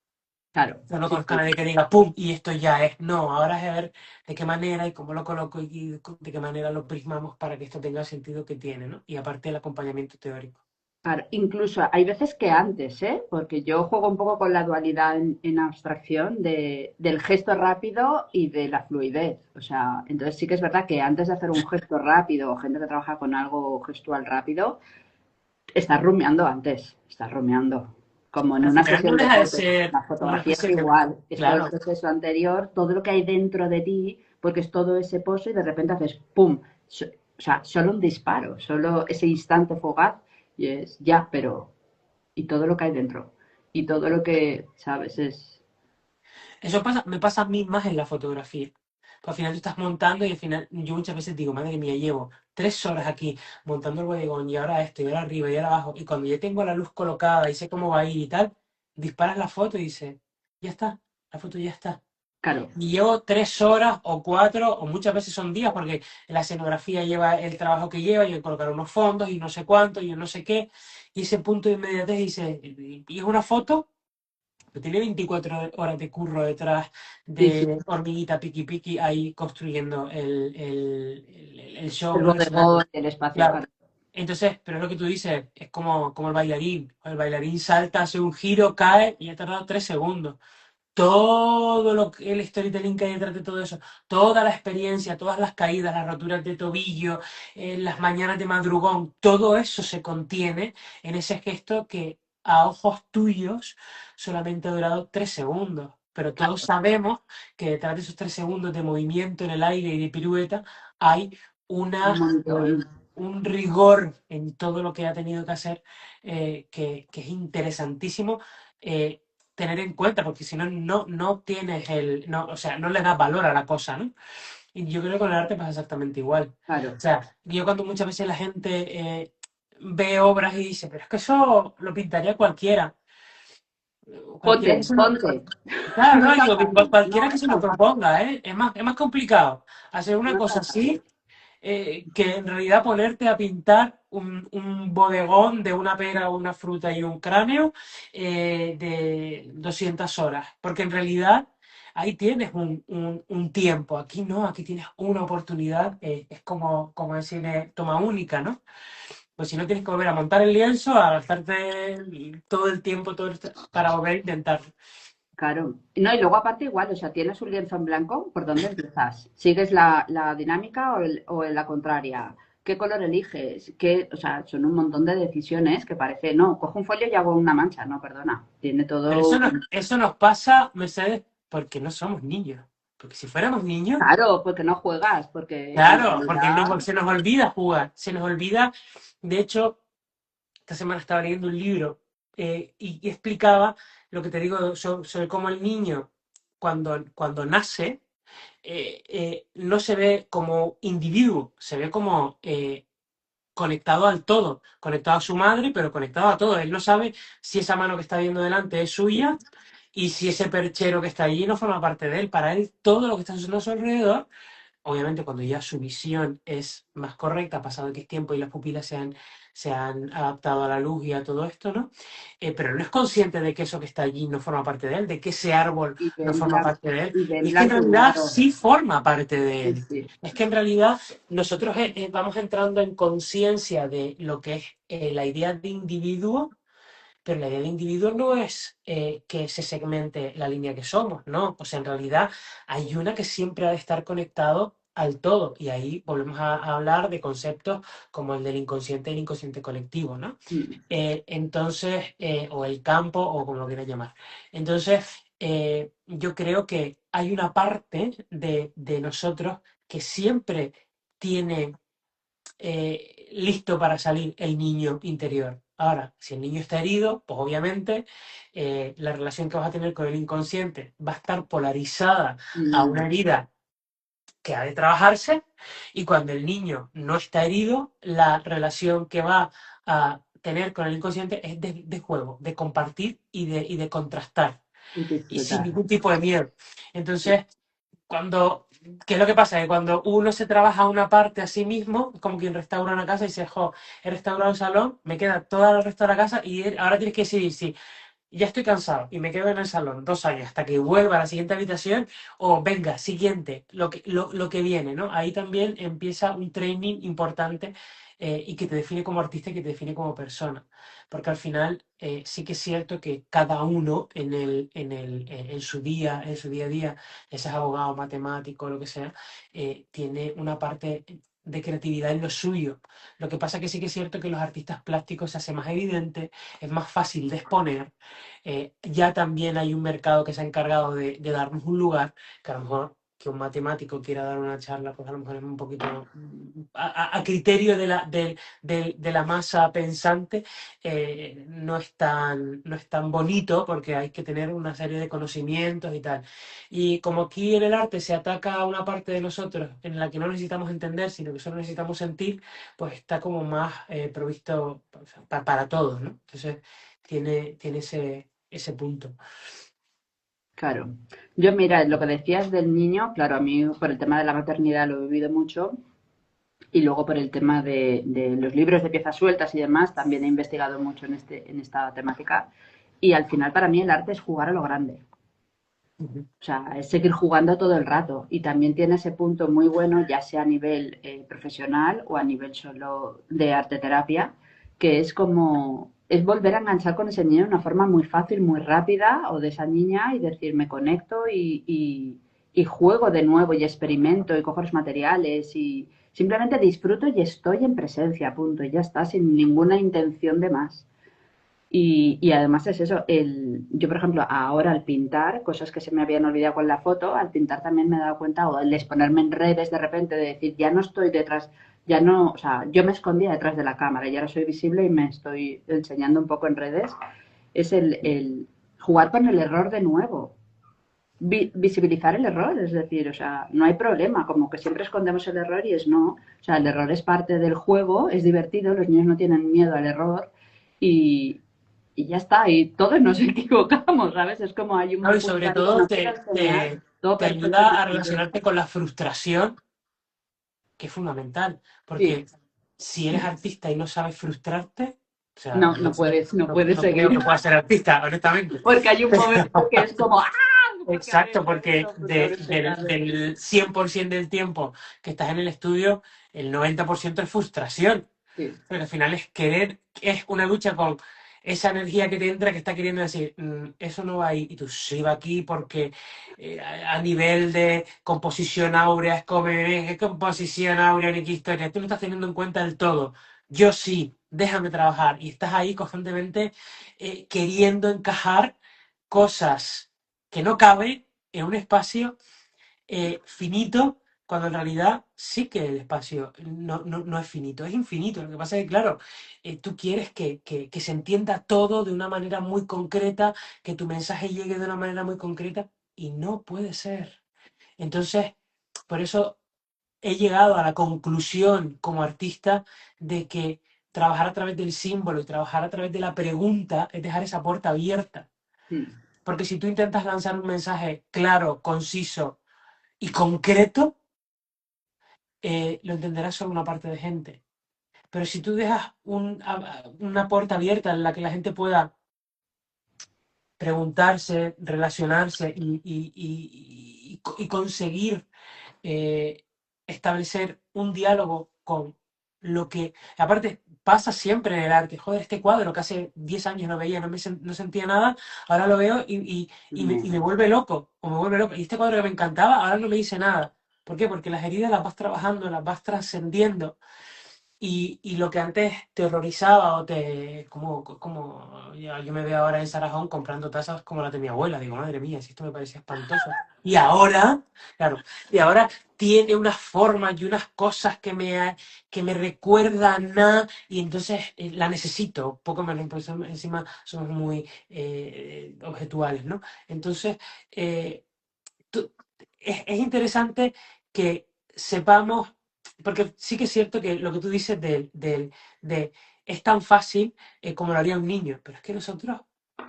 Claro, Yo no sí, conozco a sí. nadie que diga, ¡pum! Y esto ya es. No, ahora es a ver de qué manera y cómo lo coloco y de qué manera lo prismamos para que esto tenga el sentido que tiene, ¿no? Y aparte el acompañamiento teórico. Claro, incluso hay veces que antes, ¿eh? Porque yo juego un poco con la dualidad en abstracción del gesto rápido y de la fluidez. O sea, entonces sí que es verdad que antes de hacer un gesto rápido o gente que trabaja con algo gestual rápido, estás rumiando antes, estás rumiando. Como en Al una final no sesión de deja de fotos. ser La una fotografía es especie de... igual, es todo el Claro, proceso anterior, todo lo que hay dentro de ti, porque es todo ese pozo y de repente haces ¡pum! O sea, solo un disparo, solo ese instante fugaz y es ya, pero y todo lo que hay dentro. Y todo lo que, ¿sabes? Es... eso me pasa a mí más en la fotografía. Pues al final tú estás montando y al final yo muchas veces digo, madre mía, llevo 3 horas aquí montando el bodegón y ahora esto y ahora arriba y ahora abajo. Y cuando ya tengo la luz colocada y sé cómo va a ir y tal, disparas la foto y dices, ya está, la foto ya está. Claro, Y llevo 3 horas o 4 o muchas veces son días porque la escenografía lleva el trabajo que lleva y colocar unos fondos y no sé cuánto y no sé qué. Y ese punto de inmediatez dice, y es una foto que tiene 24 horas de curro detrás sí, sí. de hormiguita piqui piqui ahí construyendo el show, El ¿no? El escenario. bodegón, el espacio, Claro. claro. Entonces, pero es lo que tú dices, es como el bailarín. El bailarín salta, hace un giro, cae y ha tardado 3 segundos. Todo el storytelling que hay detrás de todo eso, toda la experiencia, todas las caídas, las roturas de tobillo, las mañanas de madrugón, todo eso se contiene en ese gesto que a ojos tuyos solamente ha durado 3 segundos. Pero todos Claro, sabemos que detrás de esos 3 segundos de movimiento en el aire y de pirueta hay un una, montón. un rigor en todo lo que ha tenido que hacer que es interesantísimo. Tener en cuenta, porque si no, no tienes no, o sea, no le das valor a la cosa, ¿no? Y yo creo que con el arte pasa exactamente igual. O Claro. sea, yo cuando muchas veces la gente ve obras y dice, pero es que eso lo pintaría cualquiera. Cualquiera que Ponte, se lo... ponte. Claro, No no, es tan digo, que fácil. cualquiera No que es se lo tan fácil. proponga, ¿eh? Es más complicado hacer una No es cosa tan fácil. así que en realidad ponerte a pintar un bodegón de una pera, una fruta y un cráneo de 200 horas. Porque en realidad ahí tienes un tiempo. Aquí no, aquí tienes una oportunidad. Es como el cine toma única, ¿no? Pues si no tienes que volver a montar el lienzo, a gastarte todo el tiempo para volver a intentarlo. Claro. No, y luego aparte igual, o sea, tienes un lienzo en blanco, ¿por dónde empiezas? ¿Sigues la dinámica o en la contraria? ¿Qué color eliges? ¿Qué, o sea, son un montón de decisiones que parece, no, cojo un folio y hago una mancha, no, perdona. Tiene Pero todo. eso nos pasa, Mercedes, porque no somos niños. Porque si fuéramos niños, Claro, porque no juegas, porque en claro, porque realidad. no, se nos olvida jugar, se nos olvida. De hecho, esta semana estaba leyendo un libro y explicaba lo que te digo sobre cómo el niño, cuando nace, no se ve como individuo, se ve como conectado al todo, conectado a su madre, pero conectado a todo. Él no sabe si esa mano que está viendo delante es suya y si ese perchero que está allí no forma parte de él. Para él, todo lo que está sucediendo a su alrededor, obviamente cuando ya su visión es más correcta, pasado X tiempo y las pupilas se han adaptado a la luz y a todo esto, ¿no? Pero no es consciente de que eso que está allí no forma parte de él, de que ese árbol Y no ven forma blanco parte de él. y ven Y es que en blanco y realidad negro. sí forma parte de Sí, él. sí. Es que en realidad nosotros vamos entrando en conciencia de lo que es la idea de individuo, pero la idea de individuo no es que se segmente la línea que somos, ¿no? O sea, en realidad hay una que siempre ha de estar conectado al todo. Y ahí volvemos a hablar de conceptos como el del inconsciente y el inconsciente colectivo, ¿no? Mm. Entonces, o el campo, o como lo quieras llamar. Entonces, yo creo que hay una parte de nosotros que siempre tiene listo para salir el niño interior. Ahora, si el niño está herido, pues obviamente la relación que vas a tener con el inconsciente va a estar polarizada a una Mm. herida que ha de trabajarse, y cuando el niño no está herido, la relación que va a tener con el inconsciente es de juego, de compartir y de contrastar, Y y sin disfrutar. ningún tipo de miedo. Entonces, cuando, ¿qué es lo que pasa? Que cuando uno se trabaja una parte a sí mismo, es como quien restaura una casa y dice, jo, he restaurado un salón, me queda todo el resto de la casa y ahora tienes que decidir si ya estoy cansado y me quedo en el salón 2 años hasta que vuelva a la siguiente habitación, o venga, siguiente, lo que viene, ¿no? Ahí también empieza un training importante y que te define como artista y que te define como persona. Porque al final sí que es cierto que cada uno en su día a día, ese es abogado, matemático, lo que sea, tiene una parte de creatividad en lo suyo. Lo que pasa que sí que es cierto que los artistas plásticos se hace más evidente, es más fácil de exponer. Ya también hay un mercado que se ha encargado de darnos un lugar, que a lo mejor que un matemático quiera dar una charla, pues a lo mejor es un poquito a criterio de la masa pensante, no es tan bonito porque hay que tener una serie de conocimientos y tal. Y como aquí en el arte se ataca a una parte de nosotros en la que no necesitamos entender, sino que solo necesitamos sentir, pues está como más provisto para todos, ¿no? Entonces tiene ese punto. Claro. Yo, mira, lo que decías del niño, claro, a mí por el tema de la maternidad lo he vivido mucho y luego por el tema de los libros de piezas sueltas y demás, también he investigado mucho en esta temática. Y al final para mí el arte es jugar a lo grande. Ujú. O sea, es seguir jugando todo el rato. Y también tiene ese punto muy bueno, ya sea a nivel profesional o a nivel solo de arte terapia, que es como, es volver a enganchar con ese niño de una forma muy fácil, muy rápida, o de esa niña, y decir, me conecto y juego de nuevo y experimento y cojo los materiales y simplemente disfruto y estoy en presencia, punto. Y ya está, sin ninguna intención de más. Y además es eso, yo por ejemplo ahora al pintar, cosas que se me habían olvidado con la foto, al pintar también me he dado cuenta, o el exponerme en redes de repente, de decir, ya no estoy detrás, ya no, o sea, yo me escondía detrás de la cámara y ahora soy visible y me estoy enseñando un poco en redes, es el jugar con el error de nuevo, visibilizar el error, es decir, o sea, no hay problema, como que siempre escondemos el error y es no, o sea, el error es parte del juego, es divertido, los niños no tienen miedo al error y, y ya está, y todos nos equivocamos, ¿sabes? Es como hay un ¿No? Y punto sobre ahí que todo no quiero te, enseñar, te, todo te perfecto. ayuda a relacionarte con la frustración, que es fundamental, Sí, porque si eres artista y no sabes frustrarte, o sea, no, no puedes no seguir, creo que puedas ser artista, honestamente. porque hay un momento que es como, ¡ah! Porque a Exacto, veces porque son muy sobreexplicados. del 100% del tiempo que estás en el estudio, el 90% es frustración. Sí, Pero al final es querer, es una lucha con esa energía que te entra que está queriendo decir, eso no va ahí, y tú sí va aquí porque a nivel de composición áurea, es como, ¿qué composición áurea ni qué historia? Tú no estás teniendo en cuenta el todo. Yo sí, déjame trabajar. Y estás ahí constantemente queriendo encajar cosas que no caben en un espacio finito, cuando en realidad sí que el espacio no es finito, es infinito. Lo que pasa es que, claro, tú quieres que se entienda todo de una manera muy concreta, que tu mensaje llegue de una manera muy concreta, y no puede ser. Entonces, por eso he llegado a la conclusión como artista de que trabajar a través del símbolo y trabajar a través de la pregunta es dejar esa puerta abierta. mm, Porque si tú intentas lanzar un mensaje claro, conciso y concreto, lo entenderá solo una parte de gente. Pero si tú dejas una puerta abierta en la que la gente pueda preguntarse, relacionarse y conseguir eh, establecer un diálogo con lo que, aparte, pasa siempre en el arte. Joder, este cuadro que hace 10 años no veía, no sentía nada, ahora lo veo y me vuelve loco, o me vuelve loco. Y este cuadro que me encantaba, ahora no me dice nada. ¿Por qué? Porque las heridas las vas trabajando, las vas trascendiendo. Y lo que antes te horrorizaba o como yo me veo ahora en Sarajón comprando tazas como las de mi abuela, digo, madre mía, si esto me parecía espantoso. Y ahora, claro, y ahora tiene unas formas y unas cosas que me recuerdan a, y entonces la necesito, poco menos, pues encima somos muy objetuales, ¿no? Entonces, eh, tú- es interesante que sepamos, porque sí que es cierto que lo que tú dices de es tan fácil como lo haría un niño, pero es que nosotros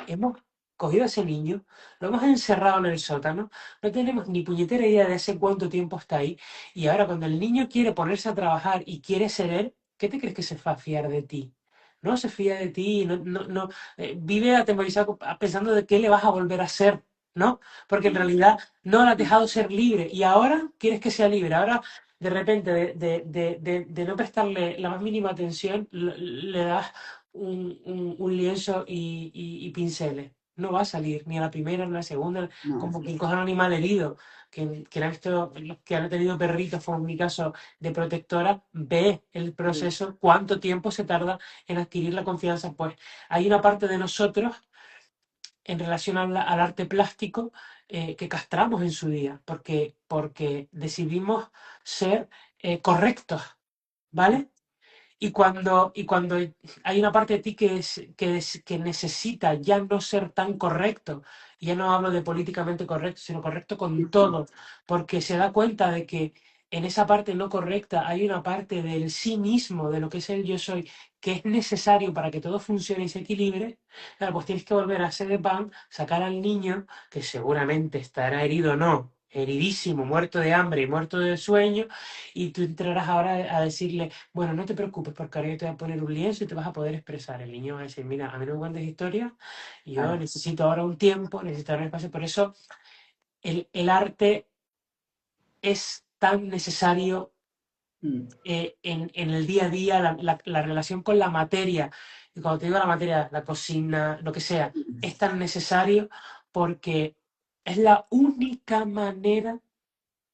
hemos cogido a ese niño, lo hemos encerrado en el sótano, no tenemos ni puñetera idea de hace cuánto tiempo está ahí, y ahora cuando el niño quiere ponerse a trabajar y quiere ser él, ¿qué te crees que se va a fiar de ti? No se fía de ti, no, vive atemorizado pensando de qué le vas a volver a hacer, ¿no? Porque en mm, realidad no la has mm, dejado ser libre y ahora quieres que sea libre. Ahora, de repente, de no prestarle la más mínima atención, le das un lienzo y pinceles. No va a salir ni a la primera ni a la segunda, no, como quien coge un animal herido, que han visto, que han tenido perritos, como en mi caso, de protectora, ve el sí, proceso, cuánto tiempo se tarda en adquirir la confianza. Pues hay una parte de nosotros en relación al arte plástico que castramos en su día, porque decidimos ser correctos, ¿vale? Y cuando hay una parte de ti que necesita ya no ser tan correcto, y ya no hablo de políticamente correcto, sino correcto sí, con sí, todo, porque se da cuenta de que en esa parte no correcta hay una parte del sí mismo, de lo que es el yo soy, que es necesario para que todo funcione y se equilibre. Claro, pues tienes que volver a hacer de pan, sacar al niño, que seguramente estará herido o no, heridísimo, muerto de hambre y muerto de sueño, y tú entrarás ahora a decirle, bueno, no te preocupes porque ahora yo te voy a poner un lienzo y te vas a poder expresar. El niño va a decir, mira, a mí no me cuentes historia, yo claro, necesito ahora un tiempo, necesito ahora un espacio. Por eso el arte es tan necesario mm, en el día a día, la relación con la materia. Y cuando te digo la materia, la cocina, lo que sea, mm, es tan necesario porque es la única manera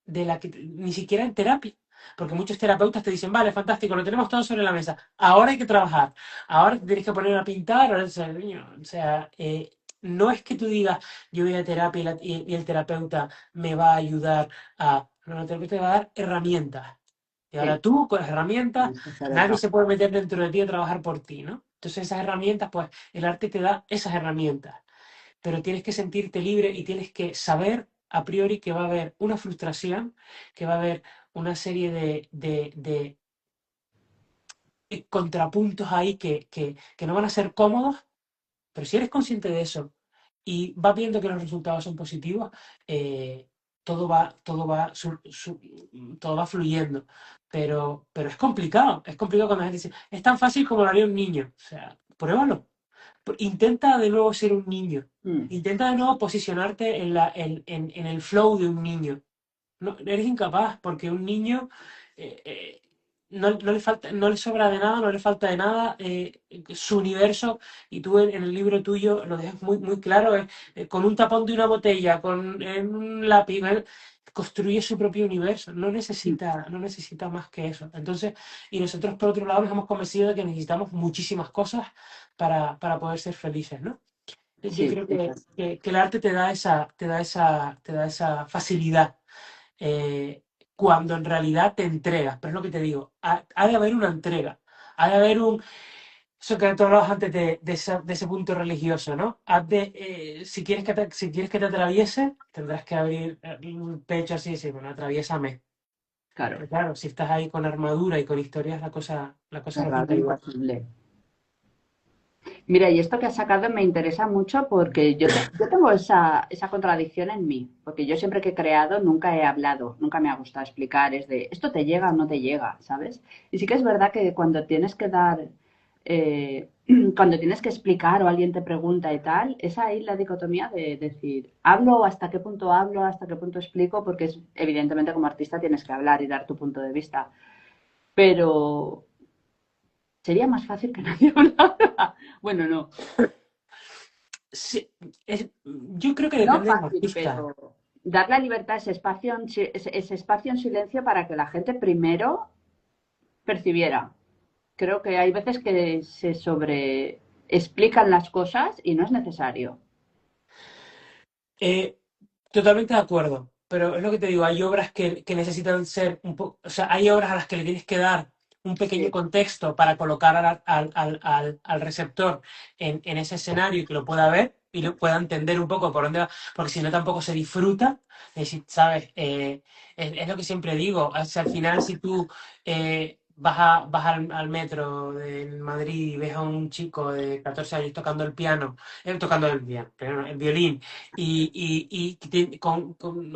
de la que ni siquiera en terapia. Porque muchos terapeutas te dicen, vale, fantástico, lo tenemos todo sobre la mesa. Ahora hay que trabajar. Ahora te tienes que poner a pintar. O sea, no es que tú digas, yo voy a terapia y el terapeuta me va a ayudar a. No, el terapeuta te va a dar herramientas. Y ahora sí, tú, con las herramientas, tienes que saber nadie se puede trabajar. meter dentro de ti a trabajar por ti, ¿no? Entonces esas herramientas, pues el arte te da esas herramientas, pero tienes que sentirte libre y tienes que saber a priori que va a haber una frustración, que va a haber una serie de contrapuntos ahí que no van a ser cómodos, pero si eres consciente de eso y vas viendo que los resultados son positivos, todo va fluyendo. Pero es complicado cuando la gente dice, es tan fácil como lo haría un niño. O sea, pruébalo. Intenta de nuevo ser un niño. Mm, Intenta de nuevo posicionarte en el flow de un niño. No, eres incapaz porque un niño eh, eh, no le falta, no le sobra de nada, no le falta de nada. Su universo, y tú en el libro tuyo lo dejas muy, muy claro, con un tapón de una botella, con un lápiz, construye su propio universo. mm. No necesita más que eso. Entonces, y nosotros por otro lado nos hemos convencido de que necesitamos muchísimas cosas para poder ser felices, ¿no? Yo Sí, creo sí, sí. que el arte te da esa facilidad cuando en realidad te entregas. Pero es lo que te digo, ha de haber una entrega, ha de haber un... Eso que tú hablabas antes de ese punto religioso, ¿no? Si quieres que te atraviese, tendrás que abrir el pecho así y decir, bueno, atraviésame. Claro, Pero claro, si estás ahí con armadura y con historias, la cosa es raro, resulta igual. imposible. Mira, y esto que has sacado me interesa mucho porque yo tengo esa contradicción en mí, porque yo siempre que he creado nunca he hablado, nunca me ha gustado explicar, es de esto te llega o no te llega, ¿sabes? Y sí que es verdad que cuando tienes que dar, eh, cuando tienes que explicar o alguien te pregunta y tal, es ahí la dicotomía de decir, hablo, hasta qué punto explico, porque es, evidentemente como artista tienes que hablar y dar tu punto de vista, pero sería más fácil que nadie hablara. Bueno, no. Sí, yo creo que No depende del fácil, artista. pero dar la libertad, ese espacio en silencio para que la gente primero percibiera. Creo que hay veces que se sobre explican las cosas y no es necesario. Eh, Totalmente de acuerdo, pero es lo que te digo, hay obras que necesitan ser un poco, o sea, hay obras a las que le tienes que dar un pequeño Sí, contexto para colocar al receptor en ese escenario y que lo pueda ver y lo pueda entender un poco por dónde va, porque si no tampoco se disfruta. Es decir, ¿sabes? Es lo que siempre digo, o sea, al final si tú vas al metro de Madrid y ves a un chico de 14 años tocando el piano, tocando el piano, perdón, el violín,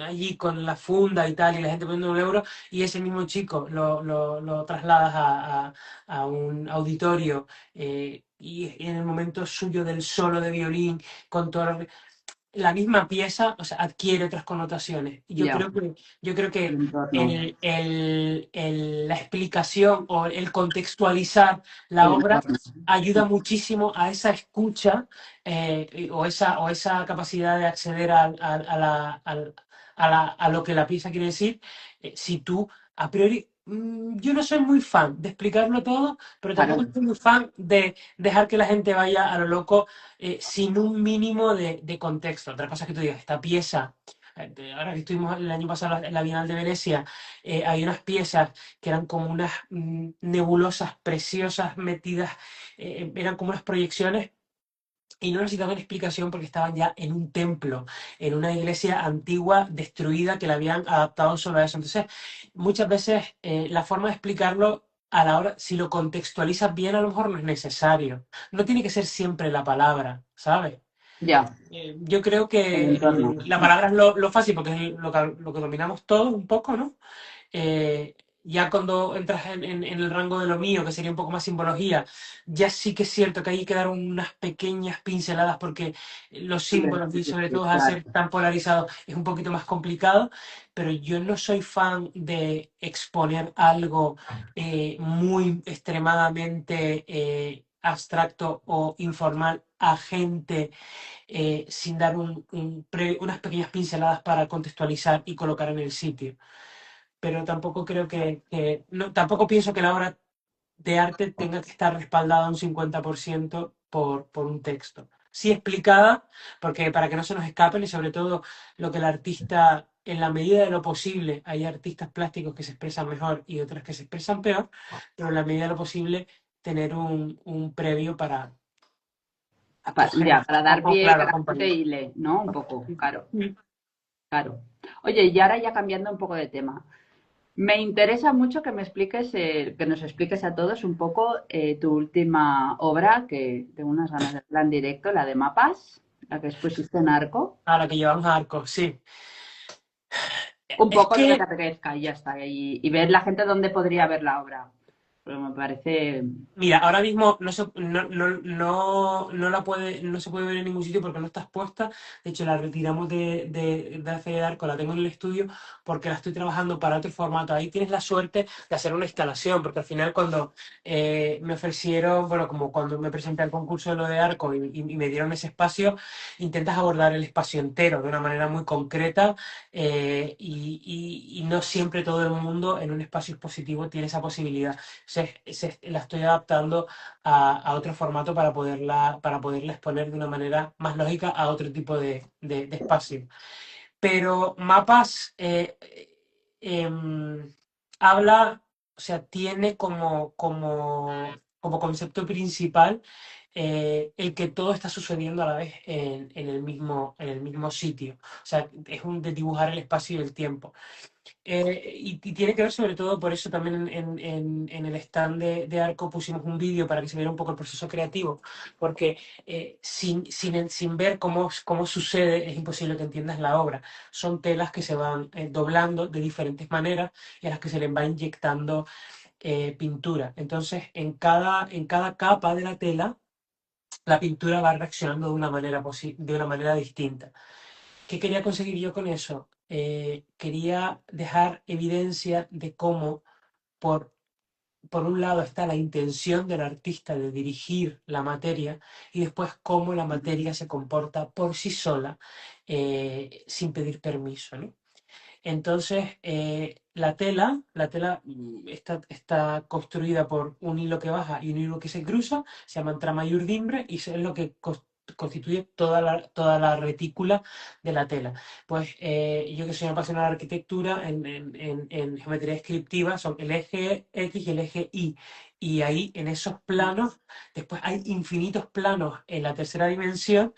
allí con la funda y tal, y la gente poniendo 1 euro, y ese mismo chico lo trasladas a un auditorio y en el momento suyo del solo de violín, con todo la misma pieza, o sea, adquiere otras connotaciones. ya, Yo creo el que entorno, la explicación o el contextualizar la el obra entorno. ayuda muchísimo a esa escucha o esa capacidad de acceder a lo que la pieza quiere decir. Si tú, a priori, yo no soy muy fan de explicarlo todo, pero tampoco Claro, soy muy fan de dejar que la gente vaya a lo loco sin un mínimo de contexto. Otra cosa es que tú digas, esta pieza, ahora que estuvimos el año pasado en la Bienal de Venecia, hay unas piezas que eran como unas nebulosas preciosas metidas, eran como unas proyecciones. Y no necesitaban explicación porque estaban ya en un templo, en una iglesia antigua, destruida, que la habían adaptado solo a eso. Entonces, muchas veces la forma de explicarlo a la hora, si lo contextualizas bien, a lo mejor no es necesario. No tiene que ser siempre la palabra, ¿sabes? ya, Yo creo el que entorno. la palabra es lo fácil porque es lo que dominamos todos un poco, ¿no? Eh, ya cuando entras en el rango de lo mío, que sería un poco más simbología, ya sí que es cierto que hay que dar unas pequeñas pinceladas porque los Hombre, símbolos sí, y sí, sobre sí, todo al claro. ser tan polarizados es un poquito más complicado, pero yo no soy fan de exponer algo muy extremadamente abstracto o informal a gente sin dar unas pequeñas pinceladas para contextualizar y colocar en el sitio. Pero tampoco creo no, tampoco pienso que la obra de arte tenga que estar respaldada un 50% por un texto. Sí explicada, porque para que no se nos escapen y sobre todo lo que el artista, en la medida de lo posible, hay artistas plásticos que se expresan mejor y otros que se expresan peor, pero en la medida de lo posible tener un previo para acoger, Ya, para dar pie a que claro, la gente acompañar. hile, ¿no? Un poco, claro, Mm. claro. Oye, y ahora ya cambiando un poco de tema. Me interesa mucho que me expliques, que nos expliques a todos un poco tu última obra, que tengo unas ganas de verla en directo, la de mapas, la que expusiste en Arco. A la que llevamos a Arcos, sí. Un Es poco lo que te que apetezca y ya está. Y ver la gente dónde podría ver la obra. pero me parece... Mira, ahora mismo no se puede ver en ningún sitio porque no está expuesta. De hecho, la retiramos de la Feria de Arco, la tengo en el estudio porque la estoy trabajando para otro formato. Ahí tienes la suerte de hacer una instalación, porque al final cuando me ofrecieron, bueno, como cuando me presenté al concurso de lo de Arco y me dieron ese espacio, intentas abordar el espacio entero de una manera muy concreta y no siempre todo el mundo en un espacio expositivo tiene esa posibilidad. La estoy adaptando a otro formato para poderla exponer de una manera más lógica a otro tipo de espacio. Pero Mapas em, habla, o sea, tiene como concepto principal el que todo está sucediendo a la vez en el mismo sitio. O sea, es un de dibujar el espacio y el tiempo. Y tiene que ver sobre todo, por eso también en el stand de Arco pusimos un vídeo para que se viera un poco el proceso creativo, porque sin ver cómo sucede es imposible que entiendas la obra. Son telas que se van doblando de diferentes maneras y a las que se les va inyectando pintura. Entonces, en cada capa de la tela, la pintura va reaccionando de una manera distinta. ¿Qué quería conseguir yo con eso? Quería dejar evidencia de cómo, por, por un lado, está la intención del artista de dirigir la materia y después cómo la materia se comporta por sí sola sin pedir permiso, ¿no? Entonces, la tela está construida por un hilo que baja y un hilo que se cruza, se llama trama y urdimbre, y eso es lo que constituye toda la retícula de la tela. Pues yo que soy apasionado de arquitectura, en geometría descriptiva son el eje X y el eje Y. Y ahí, en esos planos, después hay infinitos planos en la tercera dimensión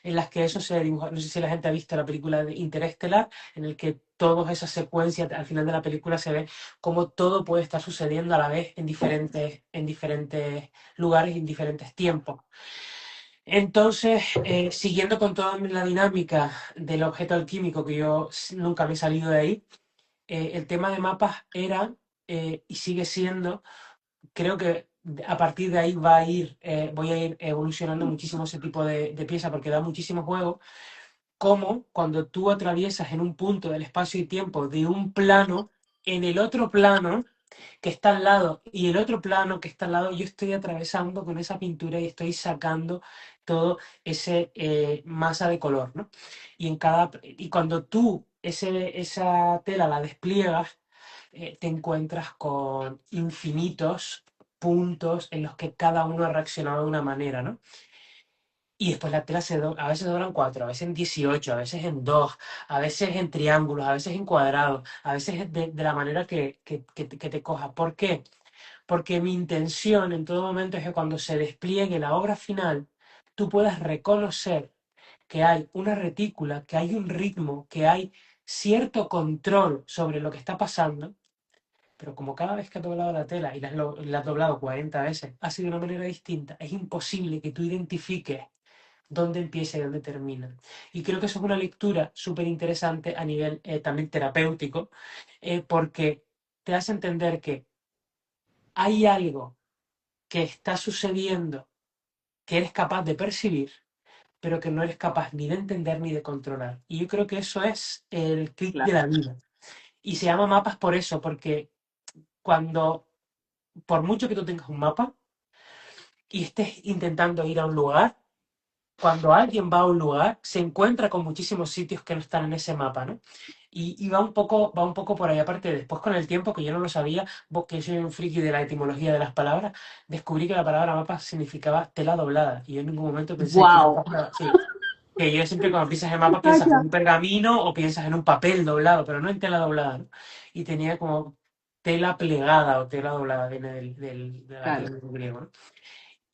en las que eso se dibuja. No sé si la gente ha visto la película de Interestelar, en el que todas esas secuencias al final de la película se ve cómo todo puede estar sucediendo a la vez en diferentes lugares y en diferentes tiempos. Entonces, siguiendo con toda la dinámica del objeto alquímico, que yo nunca me he salido de ahí, el tema de mapas era y sigue siendo, creo que a partir de ahí voy a ir evolucionando muchísimo ese tipo de pieza porque da muchísimo juego como cuando tú atraviesas en un punto del espacio y tiempo de un plano, en el otro plano que está al lado y el otro plano que está al lado, yo estoy atravesando con esa pintura y estoy sacando todo ese masa de color, ¿no? Y cuando tú esa tela la despliegas, te encuentras con infinitos puntos en los que cada uno ha reaccionado de una manera, ¿no? Y después la tela a veces doblan cuatro, a veces en 18, a veces en dos, a veces en triángulos, a veces en cuadrados, a veces de la manera que te coja. ¿Por qué? Porque mi intención en todo momento es que cuando se despliegue la obra final, tú puedas reconocer que hay una retícula, que hay un ritmo, que hay cierto control sobre lo que está pasando, pero como cada vez que has doblado la tela y la has doblado 40 veces, ha sido de una manera distinta, es imposible que tú identifiques dónde empieza y dónde termina. Y creo que eso es una lectura súper interesante a nivel también terapéutico, porque te hace entender que hay algo que está sucediendo que eres capaz de percibir, pero que no eres capaz ni de entender ni de controlar. Y yo creo que eso es el clic de Claro, la vida. Y se llama mapas por eso, porque cuando, por mucho que tú tengas un mapa y estés intentando ir a un lugar, cuando alguien va a un lugar, se encuentra con muchísimos sitios que no están en ese mapa, ¿no? Y va un poco por ahí. Aparte, después con el tiempo, que yo no lo sabía, vos que soy un friki de la etimología de las palabras, descubrí que la palabra mapa significaba tela doblada. Y yo en ningún momento pensé que wow. sí, que yo siempre cuando piensas en mapa piensas en un pergamino o piensas en un papel doblado, pero no en tela doblada, ¿no? Y tenía como tela plegada o tela doblada, viene del Claro, latín griego, ¿no?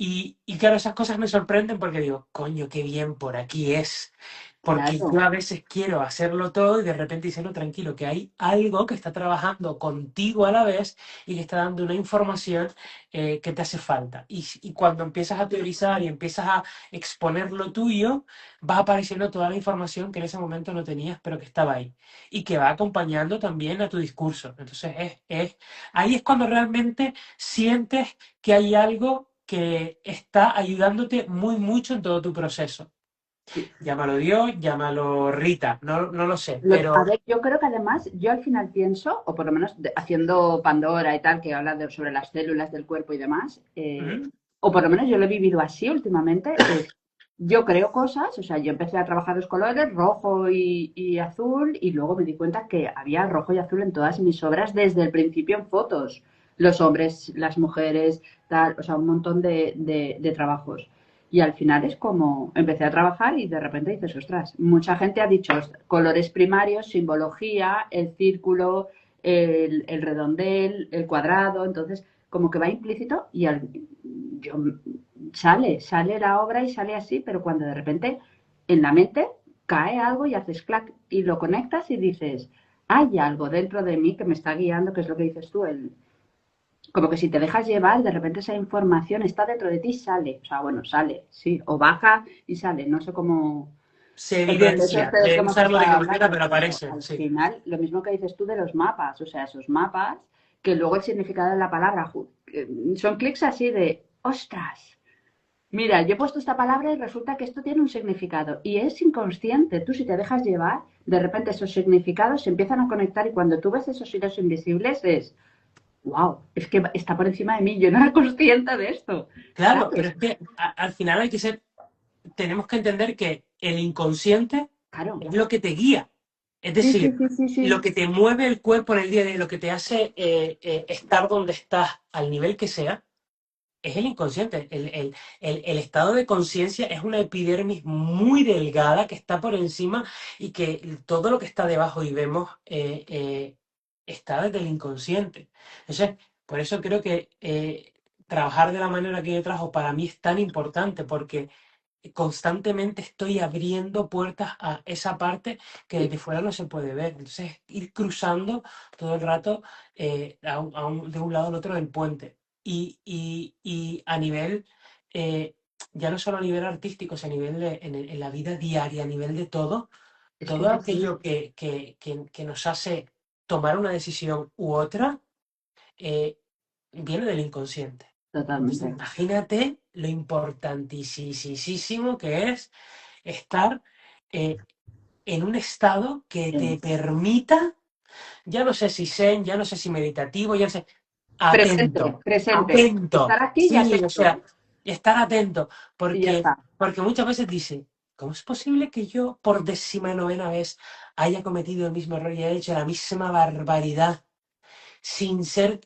Y claro, esas cosas me sorprenden porque digo, coño, qué bien, por aquí es. Porque yo claro. a veces quiero hacerlo todo y de repente dice, no, tranquilo, que hay algo que está trabajando contigo a la vez y que está dando una información que te hace falta. Y cuando empiezas a teorizar y empiezas a exponer lo tuyo, va apareciendo toda la información que en ese momento no tenías, pero que estaba ahí. Y que va acompañando también a tu discurso. Entonces, ahí es cuando realmente sientes que hay algo que está ayudándote muy mucho en todo tu proceso. Sí. Llámalo Dios, llámalo Rita, no lo sé, A pero ver, yo creo que además, yo al final pienso, o por lo menos haciendo Pandora y tal, que habla sobre las células del cuerpo y demás, ujú, o por lo menos yo lo he vivido así últimamente, es, yo creo cosas, o sea, yo empecé a trabajar los colores, rojo y azul, y luego me di cuenta que había rojo y azul en todas mis obras desde el principio en fotos, los hombres, las mujeres, tal, o sea, un montón de trabajos. Y al final es como empecé a trabajar y de repente dices, ostras, mucha gente ha dicho colores primarios, simbología, el círculo, el redondel, el cuadrado, entonces como que va implícito y yo, sale la obra y sale así, pero cuando de repente en la mente cae algo y haces clac y lo conectas y dices, hay algo dentro de mí que me está guiando, que es lo que dices tú, como que si te dejas llevar, de repente esa información está dentro de ti y sale. O sea, bueno, sale, sí, o baja y sale. No sé cómo se el proceso evidencia. este del que hemos Usarlo de estado qué manera, hablando, pero pero aparece, al sí. final, lo mismo que dices tú de los mapas, o sea, esos mapas, que luego el significado de la palabra, son clics así de, ostras, mira, yo he puesto esta palabra y resulta que esto tiene un significado y es inconsciente. Tú si te dejas llevar, de repente esos significados se empiezan a conectar y cuando tú ves esos hilos invisibles es, wow, es que está por encima de mí, yo no era consciente de esto, Claro, pero ¿sabes? es que al final tenemos que entender que el inconsciente Claro. es lo que te guía. Es Sí, sí, decir, sí, sí, lo sí. que te mueve el cuerpo en el día a día, lo que te hace estar donde estás, al nivel que sea, es el inconsciente. El estado de conciencia es una epidermis muy delgada que está por encima y que todo lo que está debajo y vemos está desde el inconsciente. Entonces, por eso creo que trabajar de la manera que yo trabajo para mí es tan importante porque constantemente estoy abriendo puertas a esa parte que Sí, desde fuera no se puede ver. Entonces, ir cruzando todo el rato de un lado al otro del puente. Y a nivel, eh, ya no solo a nivel artístico, sino a nivel en la vida diaria, a nivel de todo, es que todo es así, aquello que nos hace tomar una decisión u otra, eh, viene del inconsciente. Entonces, totalmente. imagínate lo importantísimo que es estar eh, en un estado que te Sí. permita, ya no sé si zen, ya no sé si meditativo, ya no sé, Presente, atento, presente. atento, Estar aquí y sí, o atento. sea, estar atento, Y ya porque, está. porque muchas veces dice, ¿cómo es posible que yo por 19ª vez haya cometido el mismo error y haya hecho la misma barbaridad sin ser,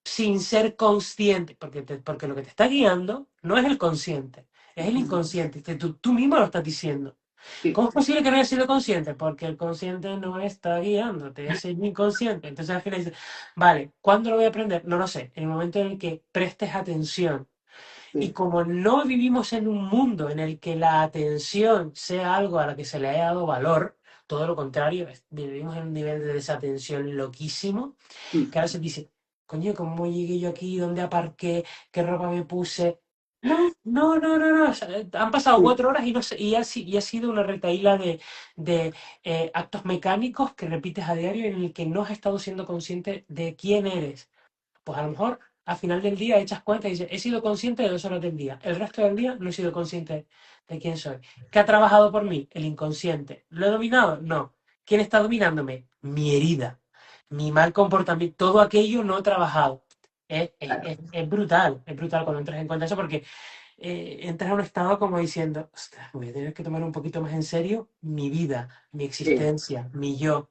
sin ser consciente? Porque lo que te está guiando no es el consciente, es el Ujú. inconsciente, que tú mismo lo estás diciendo. Sí, ¿Cómo es posible que no hayas sido consciente? Porque el consciente no está guiándote, es el inconsciente. Entonces al final dices, vale, ¿cuándo lo voy a aprender? No lo sé, en el momento en el que prestes atención. Y sí, como no vivimos en un mundo en el que la atención sea algo a la que se le haya dado valor, todo lo contrario, vivimos en un nivel de desatención loquísimo, mm, que ahora se dice, coño, ¿cómo llegué yo aquí? ¿Dónde aparqué? ¿Qué ropa me puse? No. O sea, han pasado sí, 4 horas y, no sé, y ha sido una retahíla de actos mecánicos que repites a diario en el que no has estado siendo consciente de quién eres. Pues a lo mejor al final del día echas cuenta y dices, he sido consciente de 2 horas del día. El resto del día no he sido consciente de quién soy. ¿Qué ha trabajado por mí? El inconsciente. ¿Lo he dominado? No. ¿Quién está dominándome? Mi herida, mi mal comportamiento. Todo aquello no he trabajado. claro. Es brutal cuando entras en cuenta eso porque entras a un estado como diciendo, ostras, voy a tener que tomar un poquito más en serio mi vida, mi Sí, existencia, mi yo.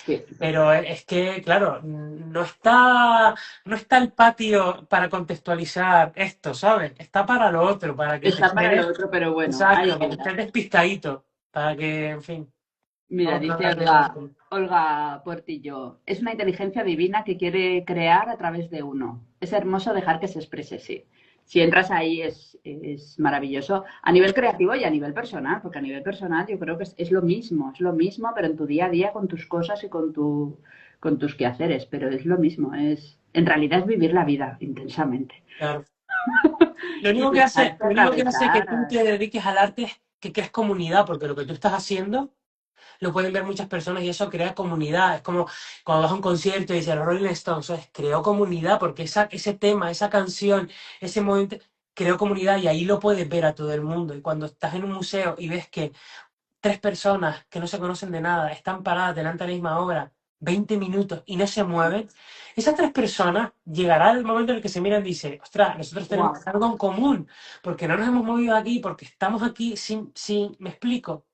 sí. Pero es que, claro, no está el patio para contextualizar esto, ¿sabes? Está para lo otro, para que te Está para lo estés, otro, pero bueno, ahí exacto, para que queda. estés despistadito, para que, en fin, Mira, vamos a dice hablar de Olga, otro. Olga Portillo, es una inteligencia divina que quiere crear a través de uno. Es hermoso dejar que se exprese, sí. si entras ahí es maravilloso a nivel creativo y a nivel personal, porque a nivel personal yo creo que es es lo mismo, pero en tu día a día con tus cosas y con tus quehaceres, pero es lo mismo, en realidad es vivir la vida intensamente. Claro. Y dejarte Lo único que hace que atravesar. tú te dediques al arte es que crees comunidad, porque lo que tú estás haciendo lo pueden ver muchas personas y eso crea comunidad. Es como cuando vas a un concierto y dices los Rolling Stones, ¿sabes? Creó comunidad porque ese tema, esa canción, ese momento creó comunidad y ahí lo puedes ver a todo el mundo. Y cuando estás en un museo y ves que tres personas que no se conocen de nada están paradas delante de la misma obra 20 minutos y no se mueven, esas tres personas llegará el momento en el que se miran y dicen, ostras, nosotros Wow, tenemos algo en común, porque no nos hemos movido de aquí, porque estamos aquí me explico.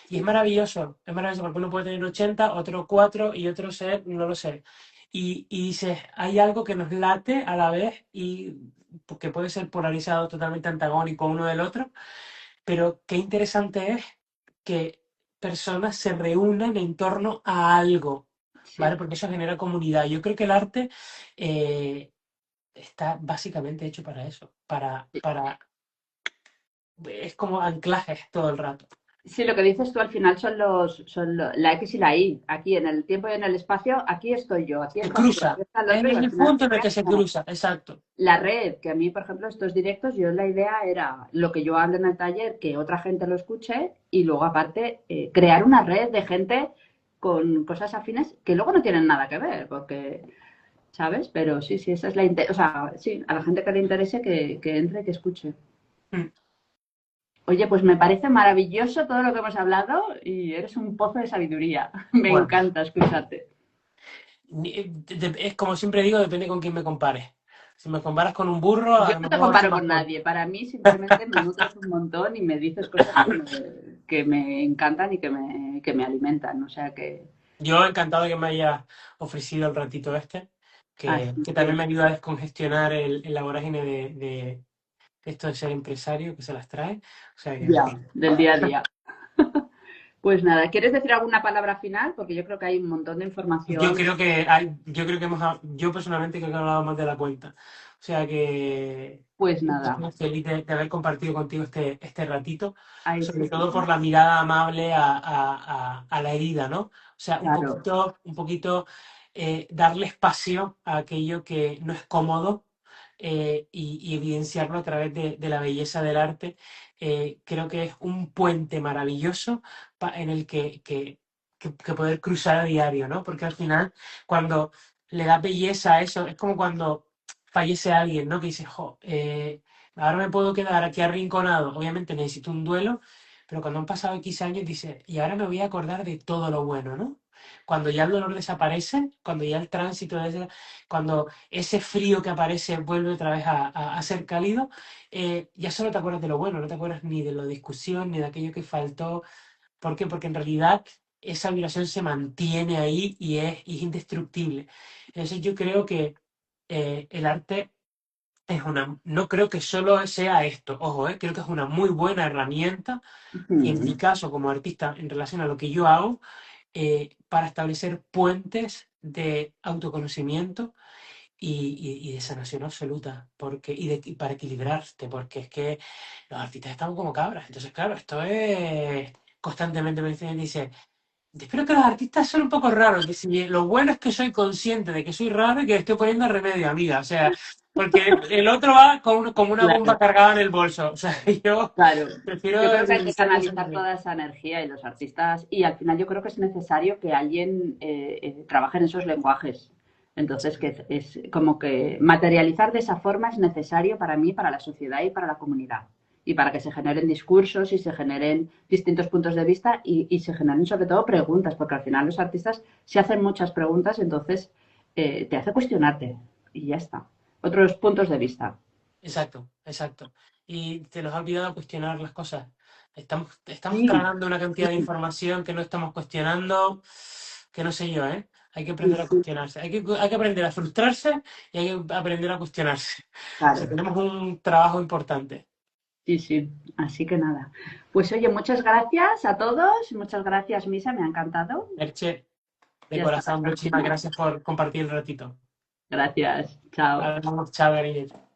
Y es maravilloso porque uno puede tener 80 otro 4 y otro ser, no lo sé. Y dices, hay algo que nos late a la vez y que puede ser polarizado totalmente antagónico uno del otro, pero qué interesante es que personas se reúnan en torno a algo, ¿vale? sí. Porque eso genera comunidad. Yo creo que el arte eh, está básicamente hecho para eso, es como anclajes todo el rato. Sí, lo que dices tú al final la X y la Y. Aquí en el tiempo y en el espacio, aquí estoy yo, aquí Se estás tú, cruza, aquí está el es otro y al el final punto se en el crea que se como cruza, exacto. la red, que a mí, por ejemplo, estos directos, yo la idea era lo que yo hablo en el taller, que otra gente lo escuche y luego aparte crear una red de gente con cosas afines que luego no tienen nada que ver, porque, ¿sabes? Pero sí, sí, esa es o sea, sí, a la gente que le interese que entre, que escuche. Mm. Oye, pues me parece maravilloso todo lo que hemos hablado y eres un pozo de sabiduría. Me Bueno, encanta escucharte. es como siempre digo, depende con quién me compares. Si me comparas con un burro, Yo a lo no te mejor sé comparo más con tonto. nadie. Para mí simplemente me nutres un montón y me dices cosas que me encantan y que me alimentan. O sea que Yo encantado de que me hayas ofrecido el ratito así que también que me ayuda a descongestionar la vorágine de esto de ser empresario que se las trae. O sea que, en ya, fin. del día a día. Pues nada, ¿quieres decir alguna palabra final? Porque yo creo que hay un montón de información. Yo personalmente creo que he hablado más de la cuenta. O sea que Pues nada, estoy feliz de haber compartido contigo este ratito, ahí sobre sí, todo por la mirada amable a la herida, ¿no? O sea, claro. un poquito darle espacio a aquello que no es cómodo y evidenciarlo a través de la belleza del arte. Creo que es un puente maravilloso en el que poder cruzar a diario, ¿no? Porque al final, cuando le das belleza a eso, es como cuando fallece alguien, ¿no? Que dices, jo, ahora me puedo quedar aquí arrinconado. Obviamente necesito un duelo, pero cuando han pasado X años, dices, y ahora me voy a acordar de todo lo bueno, ¿no? Cuando ya el dolor desaparece, cuando ya el tránsito, cuando ese frío que aparece vuelve otra vez a ser cálido, ya solo te acuerdas de lo bueno, no te acuerdas ni de la discusión, ni de aquello que faltó. ¿Por qué? Porque en realidad esa vibración se mantiene ahí y es indestructible. Entonces yo creo que el arte no creo que solo sea esto, ojo, creo que es una muy buena herramienta, en mi Ujú. caso como artista, en relación a lo que yo hago, para establecer puentes de autoconocimiento y de sanación absoluta, y para equilibrarte, porque es que los artistas estamos como cabras. Entonces, claro, esto es constantemente me dice, espero que los artistas son un poco raros, que si lo bueno es que soy consciente de que soy raro y que le estoy poniendo remedio, amiga. O sea, porque el otro va como una bomba Claro. cargada en el bolso. O sea, yo Claro, yo prefiero creo que hay que divisar cosas canalizar de... toda esa energía y los artistas, y al final yo creo que es necesario que alguien trabaje en esos lenguajes. Entonces, que es como que materializar de esa forma es necesario para mí, para la sociedad y para la comunidad. Y para que se generen discursos y se generen distintos puntos de vista y se generen sobre todo preguntas, porque al final los artistas se hacen muchas preguntas, entonces te hace cuestionarte y ya está. Otros puntos de vista. Exacto, exacto. Y te nos ha olvidado cuestionar las cosas. Estamos Sí, tragando una cantidad de información que no estamos cuestionando, que no sé yo, ¿eh? Hay que sí, aprender a sí, cuestionarse. Hay que aprender a frustrarse y hay que aprender a cuestionarse. O sea, claro. tenemos un trabajo importante. Sí, sí, así que nada. Pues oye, muchas gracias a todos, muchas gracias, Misa, me ha encantado. Merche, de Y hasta la corazón, muchísimas próxima. gracias por compartir el ratito. Gracias, chao. Hablamos, chao, cariño.